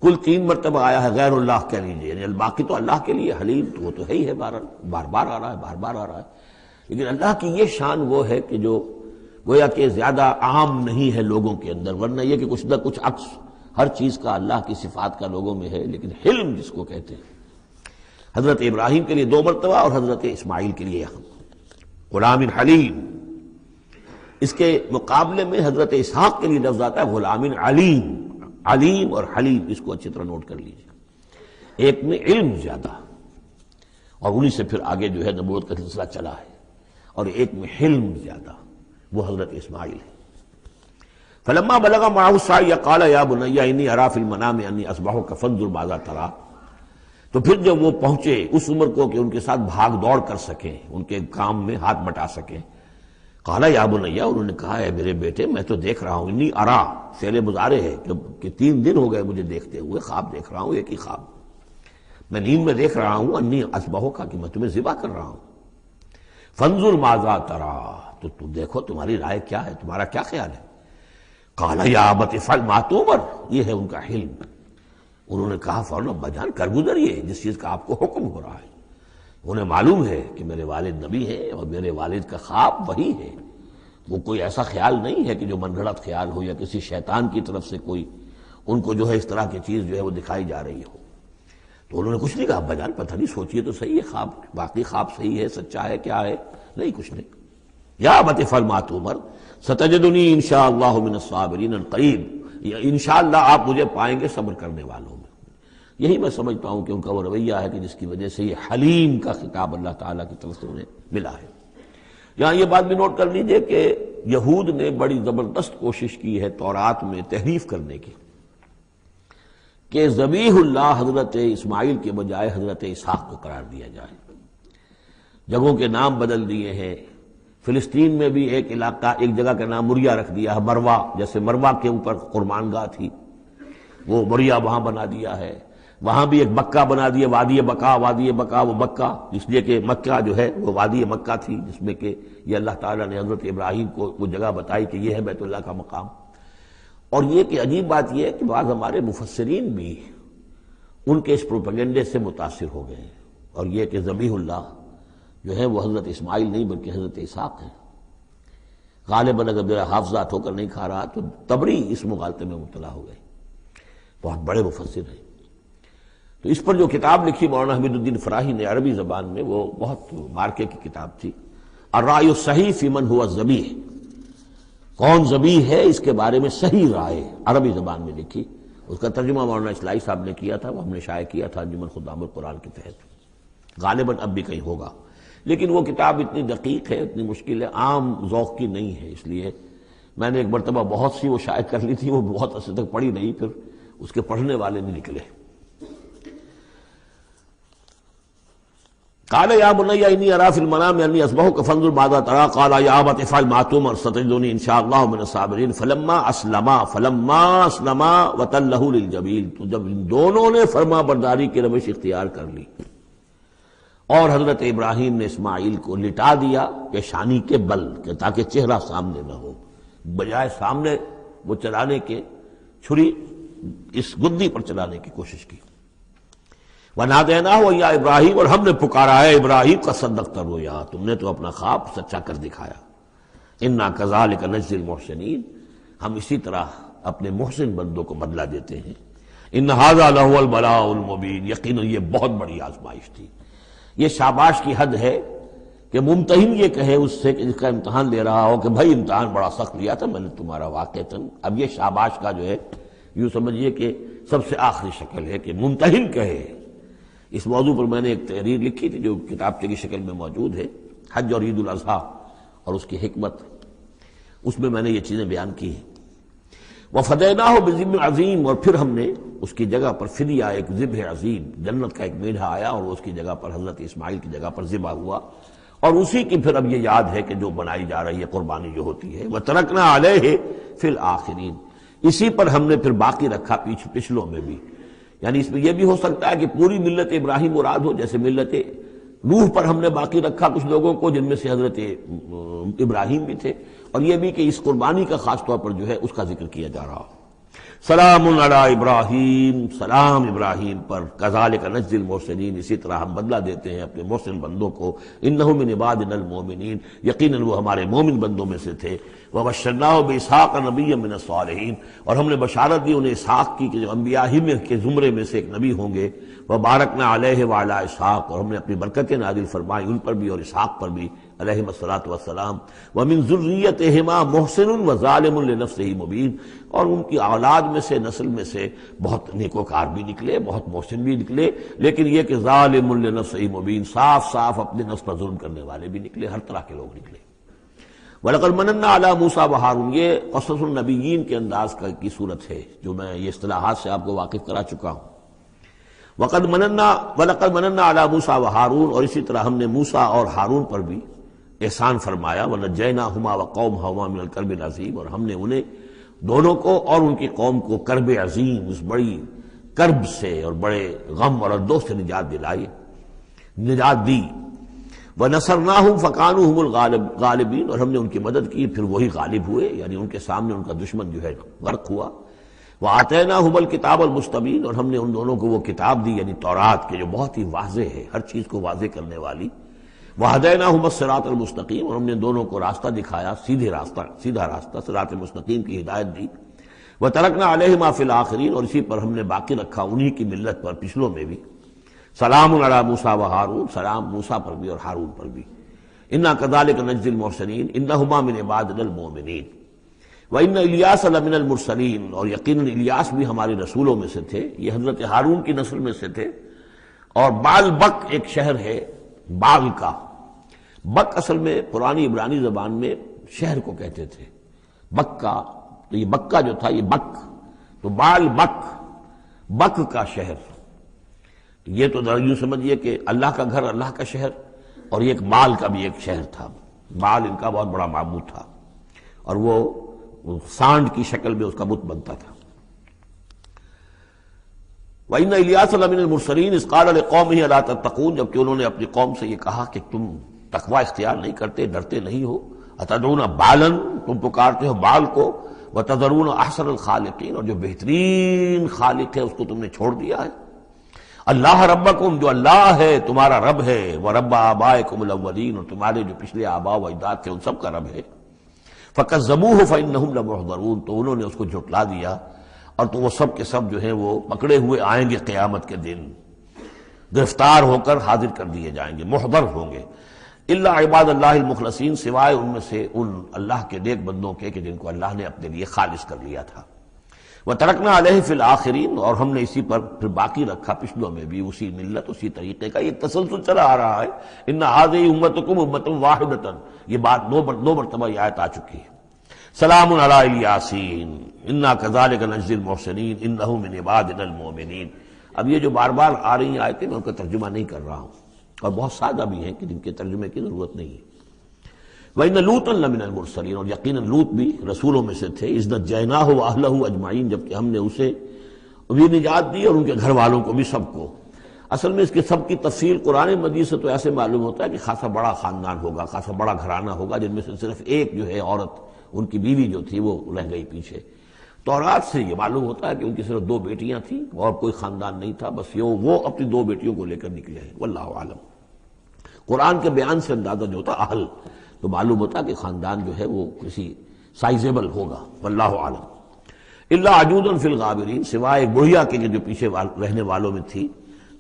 کل 3 مرتبہ آیا ہے غیر اللہ کہہ لیجیے، یعنی باقی تو اللہ کے لیے، حلیم تو وہ تو ہے ہی ہے، بار بار آ رہا ہے، بار بار آ رہا ہے، لیکن اللہ کی یہ شان وہ ہے کہ جو گویا کہ زیادہ عام نہیں ہے لوگوں کے اندر، ورنہ یہ کہ کچھ نہ کچھ عکس ہر چیز کا اللہ کی صفات کا لوگوں میں ہے، لیکن حلم جس کو کہتے ہیں، حضرت ابراہیم کے لیے 2 مرتبہ اور حضرت اسماعیل کے لیے غلام حلیم۔ اس کے مقابلے میں حضرت اسحاق کے لیے لفظ آتا ہے غلام علیم، علیم اور حلیم، اس کو اچھی طرح نوٹ کر لیجیے، ایک میں علم زیادہ اور انہی سے پھر آگے جو ہے نبوت کا سلسلہ چلا ہے، اور ایک میں حلم زیادہ، وہ حضرت اسماعیل ہے۔ فلما بلغ معه السعي قال يا بني اني ارى في المنام اني اذبحك فانظر ماذا ترى، تو پھر جب وہ پہنچے اس عمر کو کہ ان کے ساتھ بھاگ دوڑ کر سکیں، ان کے کام میں ہاتھ بٹا سکیں، قال یا بنی، انہوں نے کہا ہے میرے بیٹے میں تو دیکھ رہا ہوں، انی ارا فعل مضارع ہے کہ 3 دن ہو گئے مجھے دیکھتے ہوئے، خواب دیکھ رہا ہوں، ایک ہی خواب میں نیند میں دیکھ رہا ہوں، انی اذبحک کہ میں تمہیں ذبح کر رہا ہوں، فانظر ماذا ترى، تو تم دیکھو تمہاری رائے کیا ہے، تمہارا کیا خیال ہے۔ قال یا ابت افعل ما تؤمر، یہ ہے ان کا حلم۔ انہوں نے کہا فوراً ابا جان کر گزریے جس چیز کا آپ کو حکم ہو رہا ہے، انہیں معلوم ہے کہ میرے والد نبی ہیں اور میرے والد کا خواب وہی ہے، وہ کوئی ایسا خیال نہیں ہے کہ جو من گھڑت خیال ہو یا کسی شیطان کی طرف سے کوئی ان کو جو ہے اس طرح کی چیز جو ہے وہ دکھائی جا رہی ہو۔ تو انہوں نے کچھ نہیں کہا ابا جان پتہ نہیں سوچیے تو صحیح ہے، خواب باقی خواب صحیح ہے، سچا ہے، کیا ہے، نہیں کچھ نہیں۔ یا ابت افعل ما تؤمر ستجدنی انشاءاللہ من الصابرین قریب، انشاءاللہ آپ مجھے پائیں گے صبر کرنے والوں میں۔ یہی میں سمجھتا ہوں کہ ان کا وہ رویہ ہے کہ جس کی وجہ سے یہ حلیم کا خطاب اللہ تعالیٰ کی طرف سے انہیں ملا ہے۔ یہاں یہ بات بھی نوٹ کر لیجئے کہ یہود نے بڑی زبردست کوشش کی ہے تورات میں تحریف کرنے کی، کہ ذبیح اللہ حضرت اسماعیل کے بجائے حضرت اسحاق کو قرار دیا جائے، جگہوں کے نام بدل دیے ہیں، فلسطین میں بھی ایک علاقہ، ایک جگہ کا نام مریا رکھ دیا ہے، مروا، جیسے مروا کے اوپر قربان گاہ تھی وہ مریا وہاں بنا دیا ہے، وہاں بھی ایک مکہ بنا دیا، وادی بقا، وادی بقا وہ مکہ اس لیے کہ مکہ جو ہے وہ وادی مکہ تھی، جس میں کہ یہ اللہ تعالیٰ نے حضرت ابراہیم کو وہ جگہ بتائی کہ یہ ہے بیت اللہ کا مقام۔ اور یہ کہ عجیب بات یہ ہے کہ بعض ہمارے مفسرین بھی ان کے اس پروپیگنڈے سے متاثر ہو گئے، اور یہ کہ ذبیح اللہ جو ہے وہ حضرت اسماعیل نہیں بلکہ حضرت اسحاق ہے۔ غالباً اگر میرا حافظہ ٹھوکر نہیں کھا رہا تو تبری اس مغالطے میں مبتلا ہو گئے، بہت بڑے مفسر ہیں۔ تو اس پر جو کتاب لکھی مولانا حمید الدین فراہی نے عربی زبان میں، وہ بہت مارکے کی کتاب تھی، الرائے الصحیح فی من هو الذبیح، کون ذبیح ہے اس کے بارے میں صحیح رائے، عربی زبان میں لکھی۔ اس کا ترجمہ مولانا اسلائی صاحب نے کیا تھا، وہ ہم نے شائع کیا تھا انجمن خدام القرآن کے تحت، غالباً اب بھی کہیں ہوگا۔ لیکن وہ کتاب اتنی دقیق ہے، اتنی مشکل ہے، عام ذوق کی نہیں ہے، اس لیے میں نے ایک مرتبہ بہت سی وہ شائع کر لی تھی، وہ بہت عرصے تک پڑھی نہیں، پھر اس کے پڑھنے والے نہیں نکلے۔ قال یا بنی انی اری فی المنام انی اذبحک فانظر ماذا تری، قال یا ابت افعل ما تؤمر ستجدنی ان شاء اللہ من الصابرین فلما اسلما وتلہ للجبین۔ تو جب ان دونوں نے فرما برداری کی روش اختیار کر لی اور حضرت ابراہیم نے اسماعیل کو لٹا دیا پیشانی کے بل کہ تاکہ چہرہ سامنے نہ ہو، بجائے سامنے وہ چلانے کے چھری اس گدی پر چلانے کی کوشش کی۔ وَنَادَيْنَاهُ يَا ابراہیم، اور ہم نے پکارا ہے ابراہیم کا صدقت الرؤیا، تم نے تو اپنا خواب سچا کر دکھایا۔ اِنَّا كَذَلِكَ نَجْزِي الْمُحْسِنِينَ، ہم اسی طرح اپنے محسن بندوں کو بدلہ دیتے ہیں۔ إِنَّ هَذَا لَهُوَ الْبَلَاءُ الْمُبِينُ، یقیناً یہ بہت بڑی آزمائش تھی۔ یہ شاباش کی حد ہے کہ ممتحن یہ کہے اس سے کہ جس کا امتحان لے رہا ہو کہ بھائی امتحان بڑا سخت لیا تھا میں نے تمہارا واقعتاً۔ اب یہ شاباش کا جو ہے یوں سمجھیے کہ سب سے آخری شکل ہے کہ ممتحن کہے۔ اس موضوع پر میں نے ایک تحریر لکھی تھی جو کتابچے کی شکل میں موجود ہے، حج اور عید الاضحیٰ اور اس کی حکمت، اس میں نے یہ چیزیں بیان کی ہیں۔ وَفَدَيْنَاهُ بِذِبْحٍ عَظِيمٍ، اور پھر ہم نے اس کی جگہ پر فدیہ ایک ذبح عظیم، جنت کا ایک میڑھا آیا اور اس کی جگہ پر حضرت اسماعیل کی جگہ پر ذبح ہوا، اور اسی کی پھر اب یہ یاد ہے کہ جو بنائی جا رہی ہے قربانی جو ہوتی ہے۔ وَتَرَكْنَا عَلَيْهِ فِي الْآخِرِينَ، اسی پر ہم نے پھر باقی رکھا پچھلوں میں بھی، یعنی اس میں یہ بھی ہو سکتا ہے کہ پوری ملت ابراہیم مراد ہو، جیسے ملت نوح پر ہم نے باقی رکھا کچھ لوگوں کو جن میں سے حضرت ابراہیم بھی تھے، اور یہ بھی کہ اس قربانی کا خاص طور پر جو ہے اس کا ذکر کیا جا رہا ہو۔ سلام علی ابراہیم، سلام ابراہیم پر، کذالک نجزی المحسنین، اسی طرح ہم بدلہ دیتے ہیں اپنے محسن بندوں کو، انہ من عبادنا المؤمنین، یقیناً وہ ہمارے مومن بندوں میں سے تھے۔ وبشرناہ باسحاق نبیا من الصالحین، اور ہم نے بشارت دی انہیں اسحاق کی کہ جو انبیاء ہی میں کے زمرے میں سے ایک نبی ہوں گے۔ وبارکنا علیہ وعلی اسحاق، اور ہم نے اپنی برکتیں نازل فرمائی ان پر بھی اور اسحاق پر بھی علیہم الصلاۃ والسلام۔ ومن ذریتہما محسن وظالم لنفسہ مبین، اور ان کی اولاد میں سے نسل میں سے بہت نیکوکار بھی نکلے، بہت محسن بھی نکلے، لیکن یہ کہ ظالم لنفسہ مبین، صاف صاف اپنے نفس پر ظلم کرنے والے بھی نکلے، ہر طرح کے لوگ نکلے۔ وَلَقَدْ مَنَنَّا عَلَىٰ مُوسَىٰ وَهَارُونَ، یہ قصص النبیین کے انداز کی صورت ہے جو میں یہ اصطلاحات سے آپ کو واقف کرا چکا ہوں۔ وَلَقَدْ مَنَنَّا عَلَىٰ مُوسَىٰ وَهَارُونَ، اور اسی طرح ہم نے موسیٰ اور ہارون پر بھی احسان فرمایا۔ وَنَجَّيْنَاهُمَا وَقَوْمَهُمَا مِنَ الْكَرْبِ الْعَظِيمِ، اور ہم نے انہیں دونوں کو اور ان کی قوم کو کرب عظیم، اس بڑی کرب سے اور بڑے غم اور اردو سے نجات دلائی، نجات دی۔ وَنَصَرْنَاهُمْ فَكَانُوا هُمُ الْغَالِبِينَ، اور ہم نے ان کی مدد کی پھر وہی غالب ہوئے، یعنی ان کے سامنے ان کا دشمن جو ہے غرق ہوا۔ وَآتَيْنَاهُمُ الْكِتَابَ الْمُسْتَبِينَ، اور ہم نے ان دونوں کو وہ کتاب دی یعنی تورات کے جو بہت ہی واضح ہے، ہر چیز کو واضح کرنے والی۔ وَهَدَيْنَاهُمَ الصِّرَاطَ الْمُسْتَقِيمَ، اور ہم نے دونوں کو راستہ دکھایا، سیدھا راستہ صراط مستقیم کی ہدایت دی۔ وَتَرَكْنَا عَلَيْهِمَا فِي الْآخِرِينَ، اور اسی پر ہم نے باقی رکھا انہی کی ملت پر پچھلوں میں بھی۔ سلام علی موسیٰ وہارون، سلام موسیٰ پر بھی اور ہارون پر بھی۔ انا کذالک نجزی المحسنین انہما من عبادنا المؤمنین وان الیاس لمن المرسلین، اور یقیناً الیاس بھی ہمارے رسولوں میں سے تھے، یہ حضرت ہارون کی نسل میں سے تھے۔ اور بال بک ایک شہر ہے بال کا، بک اصل میں پرانی عبرانی زبان میں شہر کو کہتے تھے، بکہ، تو یہ بکہ جو تھا یہ بک، تو بال بک، بک کا شہر۔ یہ تو یوں سمجھیے کہ اللہ کا گھر، اللہ کا شہر، اور یہ ایک بال کا بھی ایک شہر تھا، بال ان کا بہت بڑا معبود تھا، اور وہ سانڈ کی شکل میں اس کا بت بنتا تھا۔ وَإِنَّ إِلْيَاسَ لَمِنَ الْمُرْسَلِينَ إِذْ قَالَ لِقَوْمِهِ أَلَا تَتَّقُونَ، جبکہ انہوں نے اپنی قوم سے یہ کہا کہ تم تقوی اختیار نہیں کرتے، ڈرتے نہیں ہو. أَتَدْعُونَ بَالًا، تم پکارتے ہو بال کو، وَتَذَرُونَ أَحْسَنَ الْخَالِقِينَ، اور جو بہترین خالق ہے اس کو تم نے چھوڑ دیا ہے. اللہ ربکم، جو اللہ ہے تمہارا رب ہے، وَرَبَّ آبائکم الأولین، اور تمہارے جو پچھلے آباء و اجداد تھے ان سب کا رب ہے. فَكَذَّبُوهُ فَإِنَّهُمْ لَمُحْضَرُونَ، تو انہوں نے اس کو جھٹلا دیا اور تو وہ سب کے سب جو ہیں وہ پکڑے ہوئے آئیں گے قیامت کے دن، گرفتار ہو کر حاضر کر دیے جائیں گے، محضر ہوں گے. الا عباد اللہ المخلصین، سوائے ان میں سے ان اللہ کے نیک بندوں کے کہ جن کو اللہ نے اپنے لیے خالص کر لیا تھا. وَتَرَكْنَا عَلَيْهِ فِي الْآخِرِينَ، اور ہم نے اسی پر پھر باقی رکھا پچھلوں میں بھی، اسی ملت اسی طریقے کا یہ تسلسل چلا آ رہا ہے. ان هذه امتکم امۃ واحدۃ، یہ بات دو مرتبہ یہ آیت آ چکی ہے. سلام علی الیاسین انا کذالک نجزی المحسنین انہ من عبادنا المؤمنین. اب یہ جو بار بار آ رہی ہیں آیتیں میں ان کا ترجمہ نہیں کر رہا ہوں، اور بہت سادہ بھی ہیں کہ جن کے ترجمے کی ضرورت نہیں ہے. وَإِنَّ لُوطًا لَمِنَ الْمُرْسَلِينَ، اور یقیناً لوط بھی رسولوں میں سے تھے. اذ نجیناہ وَأَہلَہ اجمعین، جبکہ ہم نے اسے بھی نجات دی اور ان کے گھر والوں کو بھی، سب کو. اصل میں اس کے سب کی تفصیل قرآن مجید سے تو ایسے معلوم ہوتا ہے کہ خاصا بڑا خاندان ہوگا، خاصا بڑا گھرانہ ہوگا، جن میں سے صرف ایک جو ہے عورت، ان کی بیوی جو تھی وہ رہ گئی پیچھے. تورات سے یہ معلوم ہوتا ہے کہ ان کی صرف 2 بیٹیاں تھیں اور کوئی خاندان نہیں تھا، بس وہ اپنی 2 بیٹیوں کو لے کر نکلے ہیں. واللہ عالم. قرآن کے بیان سے اندازہ جو ہوتا اہل، تو معلوم ہوتا کہ خاندان جو ہے وہ کسی سائزیبل ہوگا. واللہ عالم. الا عجوزا فی الغابرین، سوائے ایک بڑھیا کے جو پیچھے رہنے والوں میں تھی.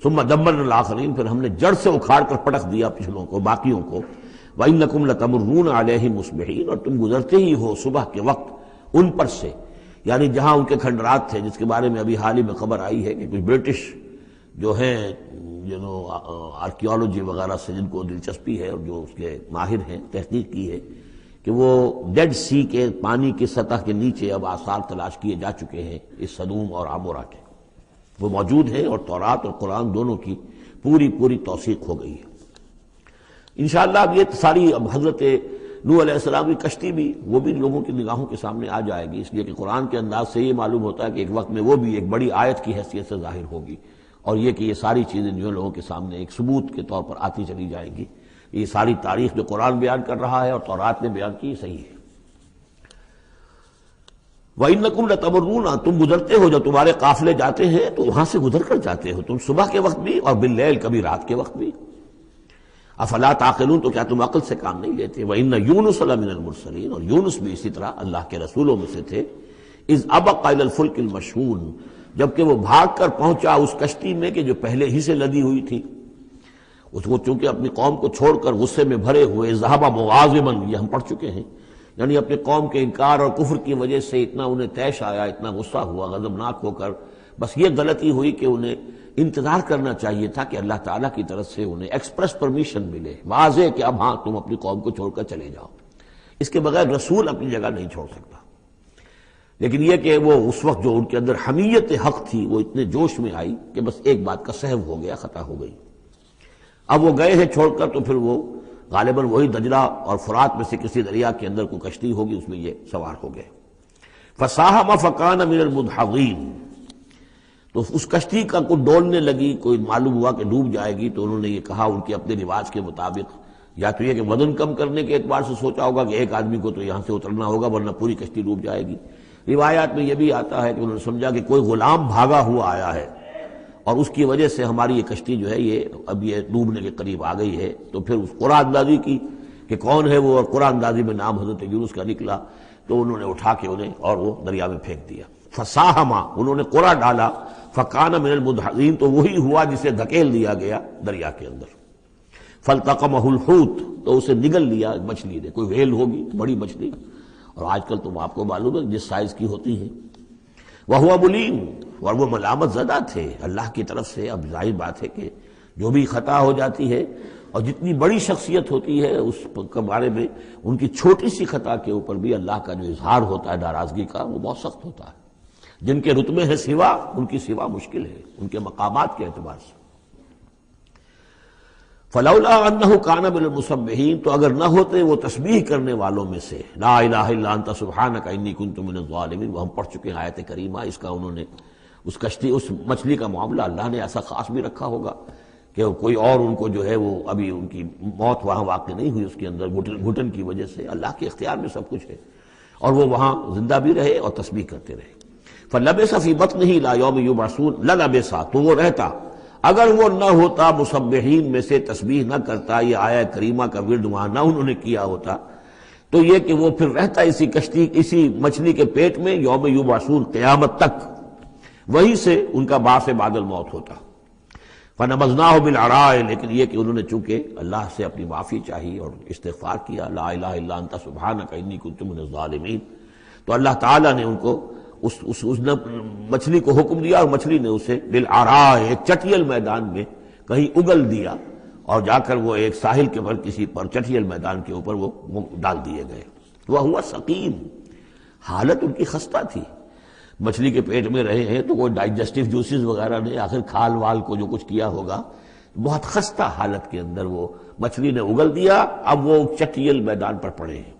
ثم دمرنا الاخرین، پھر ہم نے جڑ سے اکھاڑ کر پٹک دیا پچھلوں کو، باقیوں کو. وَإِنَّكُمْ لَتَمُرُّونَ عَلَيْهِمْ مُصْبِحِينَ، اور تم گزرتے ہی ہو صبح کے وقت ان پر سے، یعنی جہاں ان کے کھنڈرات تھے، جس کے بارے میں ابھی حال ہی میں خبر آئی ہے کہ کچھ برٹش جو ہیں آرکیالوجی وغیرہ سے جن کو دلچسپی ہے اور جو اس کے ماہر ہیں، تحقیق کی ہے کہ وہ ڈیڈ سی کے پانی کی سطح کے نیچے اب آثار تلاش کیے جا چکے ہیں اس سدوم اور عمورہ کے، وہ موجود ہیں، اور تورات اور قرآن دونوں کی پوری توثیق ہو گئی ہے. انشاءاللہ اب یہ ساری، اب حضرت نوح علیہ السلام کی کشتی بھی، وہ بھی لوگوں کی نگاہوں کے سامنے آ جائے گی، اس لیے کہ قرآن کے انداز سے یہ معلوم ہوتا ہے کہ ایک وقت میں وہ بھی ایک بڑی آیت کی حیثیت سے ظاہر ہوگی، اور یہ کہ یہ ساری چیزیں جو لوگوں کے سامنے ایک ثبوت کے طور پر آتی چلی جائیں گی. یہ ساری تاریخ جو قرآن بیان کر رہا ہے اور تورات نے بیان کی، صحیح ہے. وَإِنَّكُمْ لَتَمُرُّونَ، تم گزرتے ہو، جب تمہارے قافلے جاتے ہیں تو وہاں سے گزر کر جاتے ہو تم، صبح کے وقت بھی اور باللیل، کبھی رات کے وقت بھی. افلا تعقلون، تو کیا تم عقل سے کام نہیں لیتے. وَإِنَّ يُونُسَ لَمِنَ الْمُرْسَلِينَ، اور یونس بھی اسی طرح اللہ کے رسولوں میں سے تھے. اذ ابق الى الفلك المشحون، جبکہ وہ بھاگ کر پہنچا اس کشتی میں کہ جو پہلے ہی سے لدی ہوئی تھی. اس کو چونکہ اپنی قوم کو چھوڑ کر غصے میں بھرے ہوئے، ذهب مغاضبا، یہ ہم پڑھ چکے ہیں، یعنی اپنے قوم کے انکار اور کفر کی وجہ سے اتنا انہیں طیش آیا، اتنا غصہ ہوا، غضبناک ہو کر. بس یہ غلطی ہوئی کہ انہیں انتظار کرنا چاہیے تھا کہ اللہ تعالیٰ کی طرف سے انہیں ایکسپریس پرمیشن ملے، واضح کہ اب ہاں تم اپنی قوم کو چھوڑ کر چلے جاؤ. اس کے بغیر رسول اپنی جگہ نہیں چھوڑ سکتا. لیکن یہ کہ وہ اس وقت جو ان کے اندر حمیت حق تھی وہ اتنے جوش میں آئی کہ بس ایک بات کا سہو ہو گیا، خطا ہو گئی. اب وہ گئے ہیں چھوڑ کر، تو پھر وہ غالباً وہی دجلہ اور فرات میں سے کسی دریا کے اندر کوئی کشتی ہوگی، اس میں یہ سوار ہو گئے. فَسَاهَمَ فَكَانَ مِنَ الْمُدْحَضِينَ، تو اس کشتی کا کوئی ڈولنے لگی، کوئی معلوم ہوا کہ ڈوب جائے گی، تو انہوں نے یہ کہا ان کے اپنے رواج کے مطابق، یا تو یہ کہ وزن کم کرنے کے اعتبار سے سوچا ہوگا کہ ایک آدمی کو تو یہاں سے اترنا ہوگا ورنہ پوری کشتی ڈوب جائے گی. روایات میں یہ بھی آتا ہے کہ انہوں نے سمجھا کہ کوئی غلام بھاگا ہوا آیا ہے اور اس کی وجہ سے ہماری یہ کشتی جو ہے یہ اب یہ ڈوبنے کے قریب آ گئی ہے. تو پھر اس قرآن اندازی کی کہ کون ہے وہ، اور قرآن اندازی میں نام حضرت یونس کا نکلا، تو انہوں نے اٹھا کے انہیں اور وہ دریا میں پھینک دیا. فساہما، انہوں نے قرآ ڈالا، فکان من المدحضین، تو وہی ہوا جسے دھکیل دیا گیا دریا کے اندر. فالتقمہ الحوت، تو اسے نگل لیا مچھلی نے، کوئی ویل ہوگی بڑی مچھلی، اور آج کل تو آپ کو معلوم ہے جس سائز کی ہوتی ہے. وہو ملیم، اور وہ ملامت زدہ تھے اللہ کی طرف سے. اب ظاہر بات ہے کہ جو بھی خطا ہو جاتی ہے اور جتنی بڑی شخصیت ہوتی ہے اس کے بارے میں ان کی چھوٹی سی خطا کے اوپر بھی اللہ کا جو اظہار ہوتا ہے ناراضگی کا، وہ بہت سخت ہوتا ہے. جن کے رتبے ہیں سوا، ان کی سوا مشکل ہے ان کے مقامات کے اعتبار سے. فلولا انہ کان من المسبحین، تو اگر نہ ہوتے وہ تسبیح کرنے والوں میں سے، لا الہ الا انت سبحانک انی کنت من الظالمین، وہ ہم پڑھ چکے ہیں آیت کریمہ. اس کا انہوں نے اس کشتی اس مچھلی کا معاملہ اللہ نے ایسا خاص بھی رکھا ہوگا کہ کوئی اور ان کو جو ہے وہ ابھی ان کی موت وہاں واقع نہیں ہوئی اس کے اندر گھٹن کی وجہ سے، اللہ کے اختیار میں سب کچھ ہے، اور وہ وہاں زندہ بھی رہے اور تسبیح کرتے رہے۔ فَلَبِثَ فِي بَطْنِهِ إِلَىٰ يَوْمِ يُبْعَثُونَ لَلَبِثَ، تو وہ رہتا اگر وہ نہ ہوتا مسبحین میں سے، تسبیح نہ کرتا، یہ آیہ کریمہ کا ورد وہاں نہ انہوں نے کیا ہوتا، تو یہ کہ وہ پھر رہتا اسی کشتی اسی مچھلی کے پیٹ میں یوم یبعثون، قیامت تک، وہیں سے ان کا بعث بعد الموت ہوتا۔ فَنَبَذْنَاهُ بِالْعَرَاءِ، لیکن یہ کہ انہوں نے چونکہ اللہ سے اپنی معافی چاہی اور استغفار کیا، لا الہ الا انت سبحانک انی کنت من الظالمین، تو اللہ تعالیٰ نے ان کو اس مچھلی کو حکم دیا، اور مچھلی نے اسے بالعراء، ایک چٹیل میدان میں کہیں اگل دیا، اور جا کر وہ ایک ساحل کے پر کسی پر چٹیل میدان کے اوپر وہ ڈال دیے گئے۔ وَهُوَ سقیم، حالت ان کی خستہ تھی، مچھلی کے پیٹ میں رہے ہیں تو وہ ڈائجسٹیو جوسز وغیرہ نے آخر کھال وال کو جو کچھ کیا ہوگا، بہت خستہ حالت کے اندر وہ مچھلی نے اگل دیا، اب وہ چٹیل میدان پر پڑے ہیں۔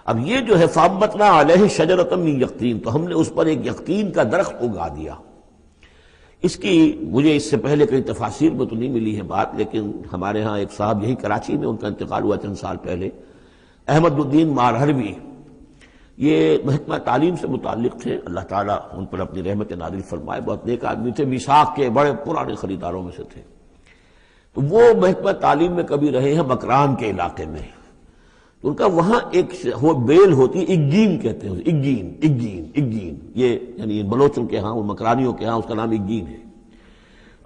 اب یہ جو ہے فَأَنبَتْنَا عَلَيْهِ شَجَرَةً مِّن يَقْطِينٍ، تو ہم نے اس پر ایک یقطین کا درخت اگا دیا۔ اس کی مجھے اس سے پہلے کئی تفاسیر میں تو نہیں ملی ہے بات، لیکن ہمارے ہاں ایک صاحب یہی کراچی میں ان کا انتقال ہوا چند سال پہلے، احمد الدین مارہروی، یہ محکمہ تعلیم سے متعلق تھے، اللہ تعالیٰ ان پر اپنی رحمت نازل فرمائے، بہت نیک آدمی تھے، میثاق کے بڑے پرانے خریداروں میں سے تھے۔ تو وہ محکمہ تعلیم میں کبھی رہے ہیں مکران کے علاقے میں، تو ان کا وہاں ایک وہ بیل ہوتی ہے، اگین کہتے ہیں، اگین، یہ یعنی بلوچوں کے ہاں اور مکرانیوں کے ہاں اس کا نام اگین ہے،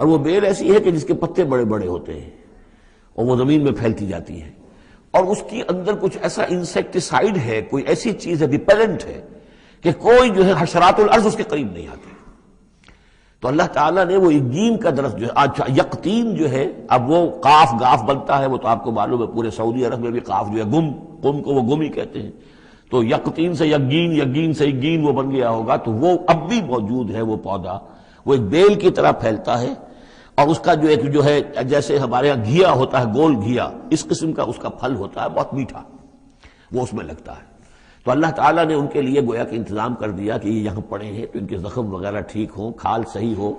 اور وہ بیل ایسی ہے کہ جس کے پتے بڑے بڑے ہوتے ہیں اور وہ زمین میں پھیلتی جاتی ہے، اور اس کے اندر کچھ ایسا انسیکٹیسائیڈ ہے، کوئی ایسی چیز ہے، ریپیلنٹ ہے، کہ کوئی جو ہے حشرات الارض اس کے قریب نہیں آتے۔ تو اللہ تعالیٰ نے وہ اگین کا درخت جو ہے، یقطین جو ہے، اب وہ قاف گاف بنتا ہے، وہ تو آپ کو معلوم ہے پورے سعودی عرب میں بھی قاف جو ہے قم کو وہ گم ہی کہتے ہیں، تو یقطین سے یقین سے اگین وہ بن گیا ہوگا، تو وہ اب بھی موجود ہے، وہ پودا وہ ایک بیل کی طرح پھیلتا ہے، اور اس کا جو ایک جو ہے جیسے ہمارے یہاں گھیا ہوتا ہے، گول گھیا، اس قسم کا اس کا پھل ہوتا ہے، بہت میٹھا، وہ اس میں لگتا ہے۔ تو اللہ تعالیٰ نے ان کے لیے گویا کہ انتظام کر دیا کہ یہ یہاں پڑے ہیں تو ان کے زخم وغیرہ ٹھیک ہوں، کھال صحیح ہو،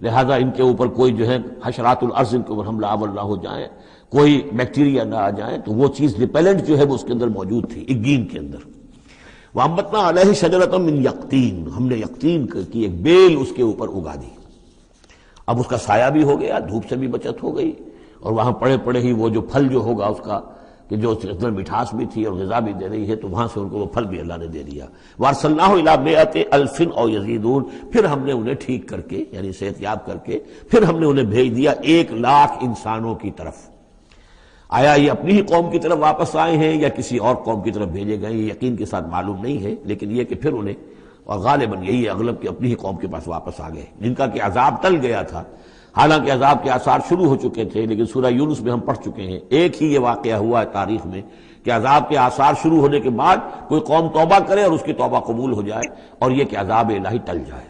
لہذا ان کے اوپر کوئی جو ہے حشرات الارض ان کے اوپر حملہ آور نہ ہو جائیں، کوئی بیکٹیریا نہ آ جائیں، تو وہ چیز ریپیلنٹ جو ہے وہ اس کے اندر موجود تھی اگین کے اندر۔ وَأَنبَتْنَا عَلَيْهِ شَجَرَةً مِّن يَقْطِينٍ، ہم نے یقطین کی ایک بیل اس کے اوپر اگا دی، اب اس کا سایہ بھی ہو گیا، دھوپ سے بھی بچت ہو گئی، اور وہاں پڑے پڑے ہی وہ جو پھل جو ہوگا اس کا کہ جو اندر مٹھاس بھی تھی اور غذا بھی دے رہی ہے، تو وہاں سے ان کو وہ پھل بھی اللہ نے دے دیا۔ وَأَرْسَلْنَاهُ إِلَىٰ مِائَةِ أَلْفٍ أَوْ يَزِيدُونَ، پھر ہم نے انہیں ٹھیک کر کے یعنی صحت یاب کر کے پھر ہم نے انہیں بھیج دیا 1,00,000 انسانوں کی طرف۔ آیا یہ اپنی ہی قوم کی طرف واپس آئے ہیں یا کسی اور قوم کی طرف بھیجے گئے، یہ یقین کے ساتھ معلوم نہیں ہے، لیکن یہ کہ پھر انہیں، اور غالباً یہی ہے اغلب کہ اپنی ہی قوم کے پاس واپس آ گئے، جن کا کہ عذاب ٹل گیا تھا، حالانکہ عذاب کے آثار شروع ہو چکے تھے، لیکن سورہ یونس میں ہم پڑھ چکے ہیں، ایک ہی یہ واقعہ ہوا ہے تاریخ میں کہ عذاب کے آثار شروع ہونے کے بعد کوئی قوم توبہ کرے اور اس کی توبہ قبول ہو جائے، اور یہ کہ عذاب الہی ٹل جائے۔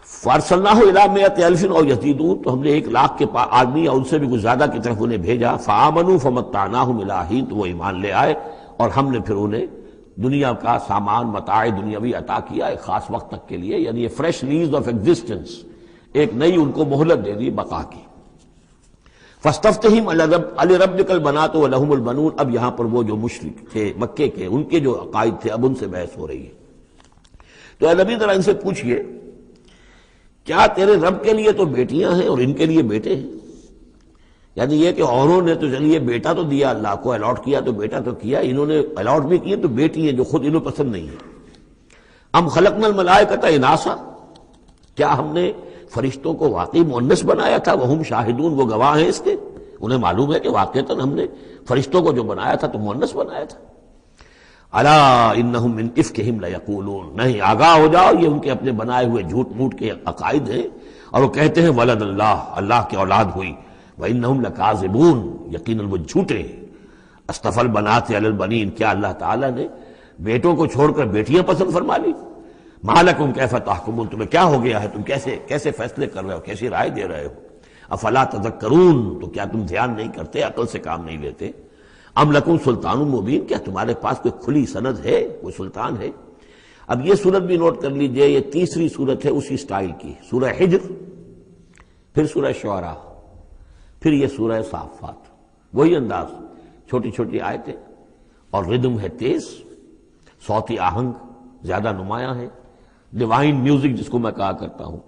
فَأَرْسَلْنَاهُ إِلَىٰ مِائَةِ أَلْفٍ أَوْ يَزِيدُونَ، تو ہم نے 1,00,000 کے آدمی یا ان سے بھی کچھ زیادہ کی طرف انہیں بھیجا۔ فَآمَنُوا فَمَتَّعْنَاهُمْ إِلَىٰ حِينٍ، تو وہ ایمان لے آئے اور ہم نے پھر انہیں دنیا کا سامان متاع دنیاوی عطا کیا ایک خاص وقت تک کے لیے، یعنی یہ فریش لیز آف ایگزسٹنس، ایک نئی ان کو مہلت دے دی بقا کی۔ فَاسْتَفْتِهِمْ أَلِرَبِّكَ الْبَنَاتُ وَلَهُمُ الْبَنُونَ، اب یہاں پر وہ جو مشرک تھے مکے کے، ان کے جو عقائد تھے، اب ان سے بحث ہو رہی ہے۔ تو اے نبی ذرا ان سے پوچھئے، کیا تیرے رب کے لیے تو بیٹیاں ہیں اور ان کے لیے بیٹے ہیں؟ یعنی یہ کہ اوروں نے تو چلیے بیٹا تو دیا، اللہ کو الاٹ کیا تو بیٹا تو کیا، انہوں نے الاٹ بھی کیے تو بیٹی ہیں جو خود انہوں پسند نہیں ہے۔ ام خلقنا الملائکۃ اناسا، کیا ہم نے فرشتوں کو واقعی مؤنث بنایا تھا؟ وہم شاہدون، وہ گواہ ہیں اس کے، انہیں معلوم ہے کہ واقعتاً ہم نے فرشتوں کو جو بنایا تھا تو مؤنث بنایا تھا۔ الا انہم من افکہم لیقولون، نہیں آگاہ ہو جاؤ، یہ ان کے اپنے بنائے ہوئے جھوٹ موٹ کے عقائد ہیں، اور وہ کہتے ہیں ولد اللہ، اللہ کی اولاد ہوئی، وانہم لکاذبون، یقیناً وہ جھوٹے ہیں۔ اصطفى البنات علی البنین، کیا اللہ تعالیٰ نے بیٹوں کو چھوڑ کر بیٹیاں پسند فرما لی؟ ما لکم کیف تحکمون، تمہیں کیا ہو گیا ہے، تم کیسے فیصلے کر رہے ہو، کیسی رائے دے رہے ہو؟ افلا تذکرون، تو کیا تم دھیان نہیں کرتے، عقل سے کام نہیں لیتے؟ ام لکم سلطان مبین، کیا تمہارے پاس کوئی کھلی سند ہے، کوئی سلطان ہے؟ اب یہ سورت بھی نوٹ کر لیجئے، یہ تیسری سورت ہے اسی سٹائل کی، سورہ حجر، پھر سورہ شعراء، پھر یہ سورہ صافات، وہی انداز، چھوٹی چھوٹی آیتیں، اور ردم ہے تیز، صوتی آہنگ زیادہ نمایاں ہے، ڈیوائن میوزک جس کو میں کہا کرتا ہوں،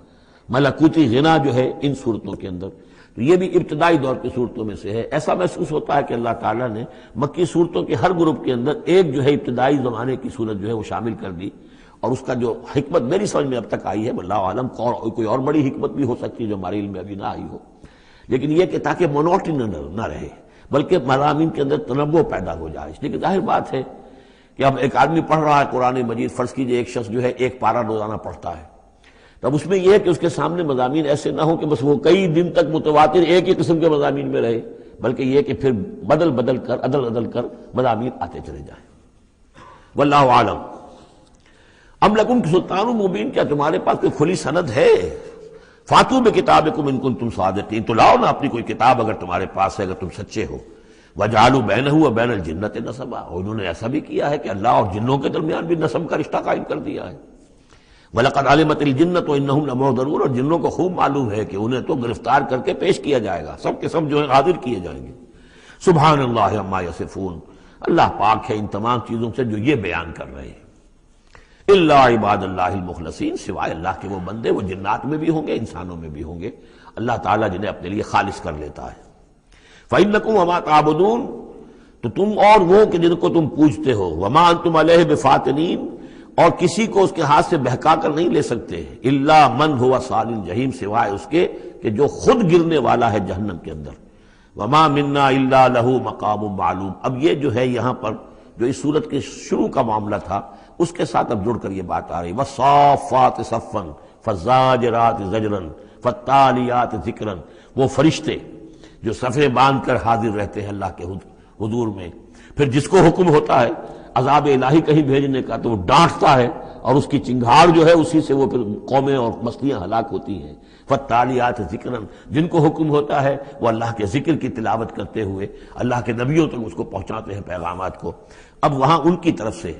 ملکوتی غنا جو ہے ان صورتوں کے اندر، تو یہ بھی ابتدائی دور کی صورتوں میں سے ہے۔ ایسا محسوس ہوتا ہے کہ اللہ تعالیٰ نے مکی صورتوں کے ہر گروپ کے اندر ایک جو ہے ابتدائی زمانے کی صورت جو ہے وہ شامل کر دی، اور اس کا جو حکمت میری سمجھ میں اب تک آئی ہے، واللہ عالم کوئی اور بڑی حکمت بھی ہو سکتی ہے جو ہمارے علم میں ابھی نہ آئی ہو، لیکن یہ کہ تاکہ مونوٹنی نہ رہے، بلکہ مضامین کے اندر تنوع پیدا ہو جائے۔ اس لیے کہ ظاہر بات ہے کہ اب ایک آدمی پڑھ رہا ہے قرآن مجید، فرض کیجئے ایک شخص جو ہے ایک پارہ روزانہ پڑھتا ہے، تب اس میں یہ ہے کہ اس کے سامنے مضامین ایسے نہ ہوں کہ بس وہ کئی دن تک متواتر ایک ہی قسم کے مضامین میں رہے، بلکہ یہ کہ پھر بدل کر عدل کر مضامین آتے چلے جائیں۔ واللہ عالم۔ ام لکم سلطان مبین، کیا تمہارے پاس کوئی کھلی سند ہے؟ فاتو بکتابکم ان کنتم صادقین، تو لاؤ نا اپنی کوئی کتاب اگر تمہارے پاس ہے، اگر تم سچے ہو۔ وجعلوا بینہ وبین الجنۃ نسبا، اور انہوں نے ایسا بھی کیا ہے کہ اللہ اور جنوں کے درمیان بھی نسب کا رشتہ قائم کر دیا ہے۔ وَلَقَدْ عَلِمَتِ الْجِنَّةُ وَإِنَّهُمْ لَمُحْضَرُونَ، اور جنوں کو خوب معلوم ہے کہ انہیں تو گرفتار کر کے پیش کیا جائے گا، سب کے سب جو ہے حاضر کیے جائیں گے۔ سبحان اللہ عما یصفون، اللہ پاک ہے ان تمام چیزوں سے جو یہ بیان کر رہے ہیں۔ الا عباد اللہ المخلصین، سوائے اللہ کے وہ بندے، وہ جنات میں بھی ہوں گے انسانوں میں بھی ہوں گے، اللہ تعالیٰ جنہیں اپنے لیے خالص کر لیتا ہے۔ فَإِنَّكُمْ وَمَا تَعْبُدُونَ، تو تم اور وہ کہ جن کو تم پوجتے ہو، وَمَا أَنْتُمْ عَلَيْهِ بِفَاتِنِينَ، اور کسی کو اس کے ہاتھ سے بہکا کر نہیں لے سکتے، الا من هو صال الجحیم، سوائے اس کے کہ جو خود گرنے والا ہے جہنم کے اندر۔ وما منا الا له مقام معلوم، اب یہ جو ہے یہاں پر جو اس صورت کے شروع کا معاملہ تھا اس کے ساتھ اب جڑ کر یہ بات آ رہی، والصافات صفا فالزاجرات زجرا فالتالیات ذکرا، وہ فرشتے جو صفیں باندھ کر حاضر رہتے ہیں اللہ کے حضور میں، پھر جس کو حکم ہوتا ہے عذاب الہی کہیں بھیجنے کا تو وہ ڈانٹتا ہے، اور اس کی چنگھاڑ جو ہے اسی سے وہ پھر قومیں اور بستیاں ہلاک ہوتی ہیں۔ فالتالیات ذکرا، جن کو حکم ہوتا ہے وہ اللہ کے ذکر کی تلاوت کرتے ہوئے اللہ کے نبیوں تک اس کو پہنچاتے ہیں پیغامات کو۔ اب وہاں ان کی طرف سے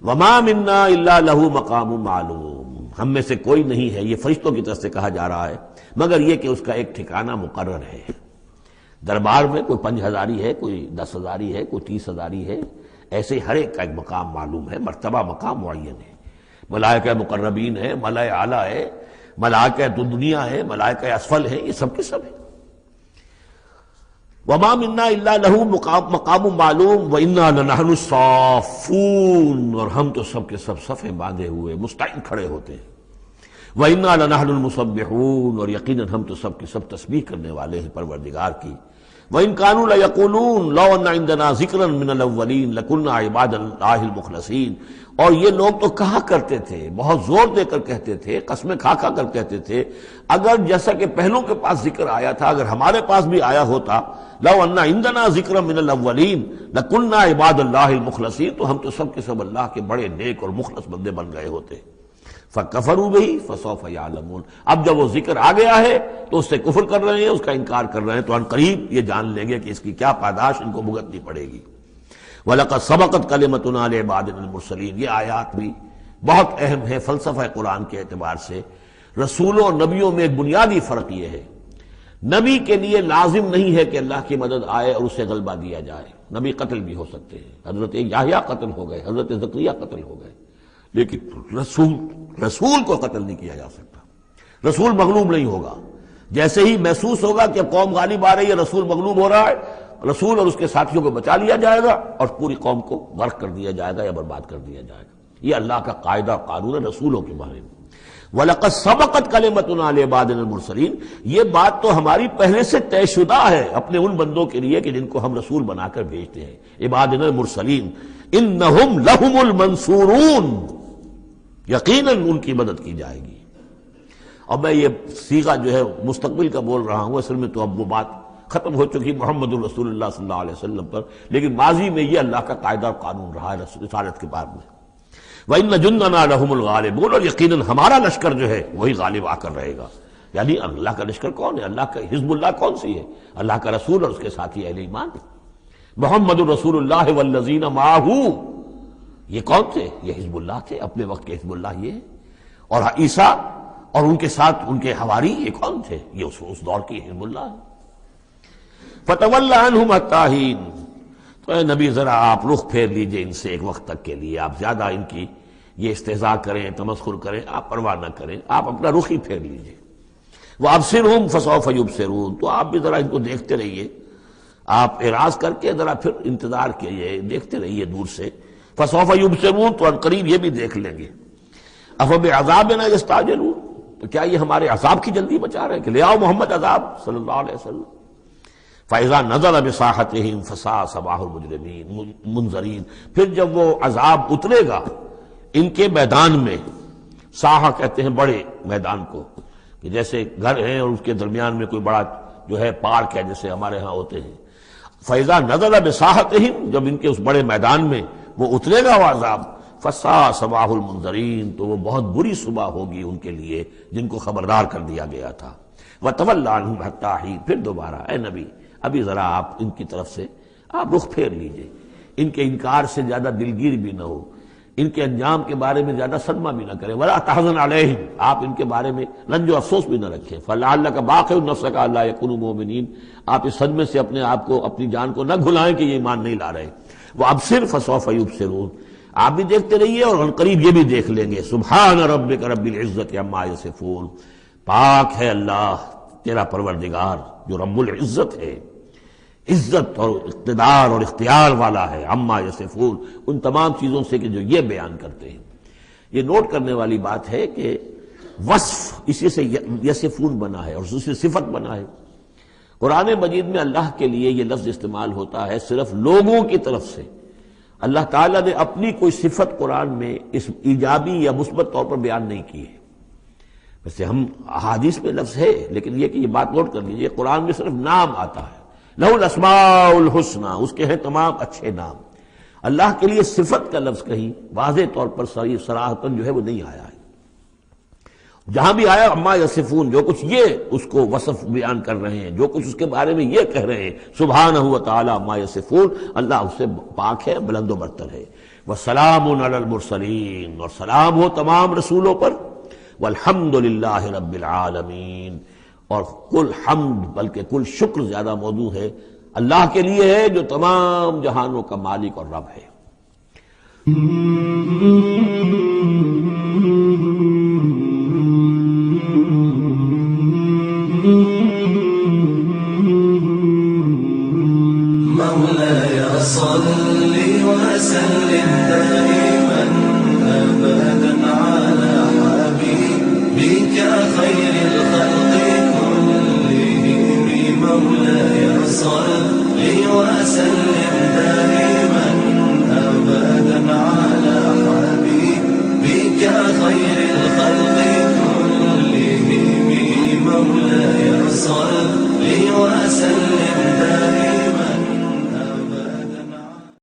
وما منا الا له مقام معلوم، ہم میں سے کوئی نہیں ہے، یہ فرشتوں کی طرف سے کہا جا رہا ہے، مگر یہ کہ اس کا ایک ٹھکانہ مقرر ہے۔ دربار میں کوئی 5000 ہے، کوئی 10,000 ہے، کوئی 30,000 ہے، ایسے ہر ایک کا ایک مقام معلوم ہے، مرتبہ مقام معین ہے۔ ملائکہ مقربین ہے، ملائکہ اعلیٰ ہے، ملائکہ دنیا ہے، ملائکہ اسفل ہے، یہ سب کے سب ہے۔ وما منا الا له مقام معلوم وانا لنحن الصافون، اور ہم تو سب کے سب صفیں باندھے ہوئے مستعد کھڑے ہوتے ہیں۔ وانا لنحن المسبحون، اور یقیناً ہم تو سب کے سب تسبیح کرنے والے ہیں پروردگار کی۔ وَإِن كَانُوا لَيَقُولُونَ لَوْ أَنَّ عِندَنَا ذِكْرًا مِّنَ الْأَوَّلِينَ لَكُنَّا عِبَادَ اللَّهِ الْمُخْلَصِينَ، اور یہ لوگ تو کہا کرتے تھے، بہت زور دے کر کہتے تھے، قسمیں کھا کر کہتے تھے، اگر جیسا کہ پہلوں کے پاس ذکر آیا تھا اگر ہمارے پاس بھی آیا ہوتا، لَوْ أَنَّ عِندَنَا ذِكْرًا مِّنَ الْأَوَّلِينَ لَكُنَّا عِبَادَ اللَّهِ الْمُخْلَصِينَ، تو ہم تو سب کے سب اللہ کے بڑے نیک اور مخلص بندے بن گئے ہوتے۔ فَكَفَرُوا بِهِ فَسَوْفَ يَعْلَمُونَ، اب جب وہ ذکر آ گیا ہے تو اس سے کفر کر رہے ہیں، اس کا انکار کر رہے ہیں، تو ان قریب یہ جان لیں گے کہ اس کی کیا پاداش ان کو بھگتنی پڑے گی۔ وَلَقَدْ سَبَقَتْ كَلِمَتُنَا لِعِبَادِنَا الْمُرْسَلِينَ، یہ آیات بھی بہت اہم ہے فلسفہ قرآن کے اعتبار سے۔ رسولوں اور نبیوں میں ایک بنیادی فرق یہ ہے، نبی کے لیے لازم نہیں ہے کہ اللہ کی مدد آئے اور اسے غلبہ دیا جائے، نبی قتل بھی ہو سکتے ہیں، حضرت یحییٰ قتل ہو گئے، حضرت زکریا قتل ہو گئے، لیکن رسول کو قتل نہیں کیا جا سکتا، رسول مغلوب نہیں ہوگا۔ جیسے ہی محسوس ہوگا کہ قوم غالب آ رہی ہے، رسول مغلوب ہو رہا ہے، رسول اور اس کے ساتھیوں کو بچا لیا جائے گا اور پوری قوم کو غرق کر دیا جائے گا یا برباد کر دیا جائے گا۔ یہ اللہ کا قاعدہ قانون ہے رسولوں کے بارے میں۔ وَلَقَدْ سَبَقَتْ كَلِمَتُنَا لِعِبَادِنَا الْمُرْسَلِينَ، یہ بات تو ہماری پہلے سے طے شدہ ہے اپنے ان بندوں کے لیے کہ جن کو ہم رسول بنا کر بھیجتے ہیں، عبادنا المرسلین، انہم لہم المنصورون، یقیناً ان کی مدد کی جائے گی۔ اب میں یہ صیغہ جو ہے مستقبل کا بول رہا ہوں، اصل میں تو اب وہ بات ختم ہو چکی محمد الرسول اللہ صلی اللہ علیہ وسلم پر، لیکن ماضی میں یہ اللہ کا قاعدہ اور قانون رہا ہے رسالت کے بعد میں۔ وَإِنَّ جُنْدَنَا لَهُمُ الْغَالِبُونَ، اور یقیناً ہمارا لشکر جو ہے وہی غالب آ کر رہے گا۔ یعنی اللہ کا لشکر کون ہے؟ اللہ کا حزب اللہ کون سی ہے؟ اللہ کا رسول اور اس کے ساتھی اہل ایمان۔ محمد الرسول اللہ والذین معہ، یہ کون تھے؟ یہ حزب اللہ تھے، اپنے وقت کے حزب اللہ یہ ہے۔ اور عیسیٰ اور ان کے ساتھ ان کے حواری یہ کون تھے؟ یہ اس دور کی حزب اللہ ہے۔ فَتَوَلَّ عَنْهُمْ حَتَّىٰ حِينٍ، تو اے نبی ذرا آپ رخ پھیر لیجئے ان سے ایک وقت تک کے لیے، آپ زیادہ ان کی یہ استہزاء کریں، تمسخر کریں، آپ پرواہ نہ کریں، آپ اپنا رخ ہی پھیر لیجئے۔ وَأَبْصِرْهُمْ فَسَوْفَ يُبْصِرُونَ، تو آپ بھی ذرا ان کو دیکھتے رہیے، آپ اعراض کر کے ذرا پھر انتظار کیجئے، دیکھتے رہیے دور سے۔ فَسَوْفَ يُبْصِرُونَ، تو عنقریب یہ بھی دیکھ لیں گے۔ أَفَبِعَذَابِنَا يَسْتَعْجِلُونَ، تو کیا یہ ہمارے عذاب کی جلدی مچا رہے ہیں کہ لے آؤ محمد عذاب صلی اللہ علیہ وسلم۔ فَإِذَا نَزَلَ بِسَاحَتِهِمْ فَسَاءَ صَبَاحُ الْمُجْرِمِينَ منذرین، پھر جب وہ عذاب اترے گا ان کے میدان میں، ساحہ کہتے ہیں بڑے میدان کو، کہ جیسے گھر ہیں اور اس کے درمیان میں کوئی بڑا جو ہے پارک ہے جیسے ہمارے ہاں ہوتے ہیں۔ فَإِذَا نَزَلَ بِسَاحَتِهِمْ، جب ان کے اس بڑے میدان میں وہ اترے گا وہ عذاب، فَسَاءَ صَبَاحُ الْمُنذَرِينَ، تو وہ بہت بری صبح ہوگی ان کے لیے جن کو خبردار کر دیا گیا تھا۔ وَتَوَلَّ عَنْهُمْ حَتَّىٰ حِينٍ، پھر دوبارہ اے نبی ابھی ذرا آپ ان کی طرف سے آپ رخ پھیر لیجئے، ان کے انکار سے زیادہ دلگیر بھی نہ ہو، ان کے انجام کے بارے میں زیادہ صدمہ بھی نہ کریں۔ وَلَا تَحْزَنْ عَلَيْهِمْ، آپ ان کے بارے میں رنج و افسوس بھی نہ رکھیں۔ فَلَعَلَّكَ بَاخِعٌ نَفْسَكَ أَلَّا يَكُونُوا مُؤْمِنِينَ، آپ اس صدمے سے اپنے آپ کو، اپنی جان کو نہ گھلائیں کہ یہ ایمان نہیں لا رہے۔ وَأَبْصِرْ فَسَوْفَ يُبْصِرُونَ، آپ بھی دیکھتے رہیے اور عنقریب یہ بھی دیکھ لیں گے۔ سبحان ربک رب العزت عما یصفون، پاک ہے اللہ تیرا پروردگار جو رب العزت ہے، عزت اور اقتدار اور اختیار والا ہے، عما یصفون، ان تمام چیزوں سے کہ جو یہ بیان کرتے ہیں۔ یہ نوٹ کرنے والی بات ہے کہ وصف اسی سے یصفون بنا ہے اور اسی سے صفت بنا ہے۔ قرآن مجید میں اللہ کے لیے یہ لفظ استعمال ہوتا ہے صرف لوگوں کی طرف سے۔ اللہ تعالیٰ نے اپنی کوئی صفت قرآن میں اس ایجابی یا مثبت طور پر بیان نہیں کی ہے۔ ویسے ہم احادیث میں لفظ ہے، لیکن یہ کہ یہ بات نوٹ کر لیجیے، قرآن میں صرف نام آتا ہے، لہ الاسماء الحسنی، اس کے ہیں تمام اچھے نام۔ اللہ کے لیے صفت کا لفظ کہیں واضح طور پر صراحتاً جو ہے وہ نہیں آیا ہے۔ جہاں بھی آیا عما یصفون، جو کچھ یہ اس کو وصف بیان کر رہے ہیں، جو کچھ اس کے بارے میں یہ کہہ رہے ہیں، سبحانہ و تعالی عما یصفون، اللہ اس سے پاک ہے، بلند و برتر ہے۔ وسلام علی المرسلین، اور سلام ہو تمام رسولوں پر، والحمد للہ رب العالمین، اور کل حمد بلکہ کل شکر زیادہ موضوع ہے اللہ کے لیے ہے جو تمام جہانوں کا مالک اور رب ہے۔ مولاي صل وسلم دائما أبدا على حبيبك خير الخلق كلهم، مولاي صل وسلم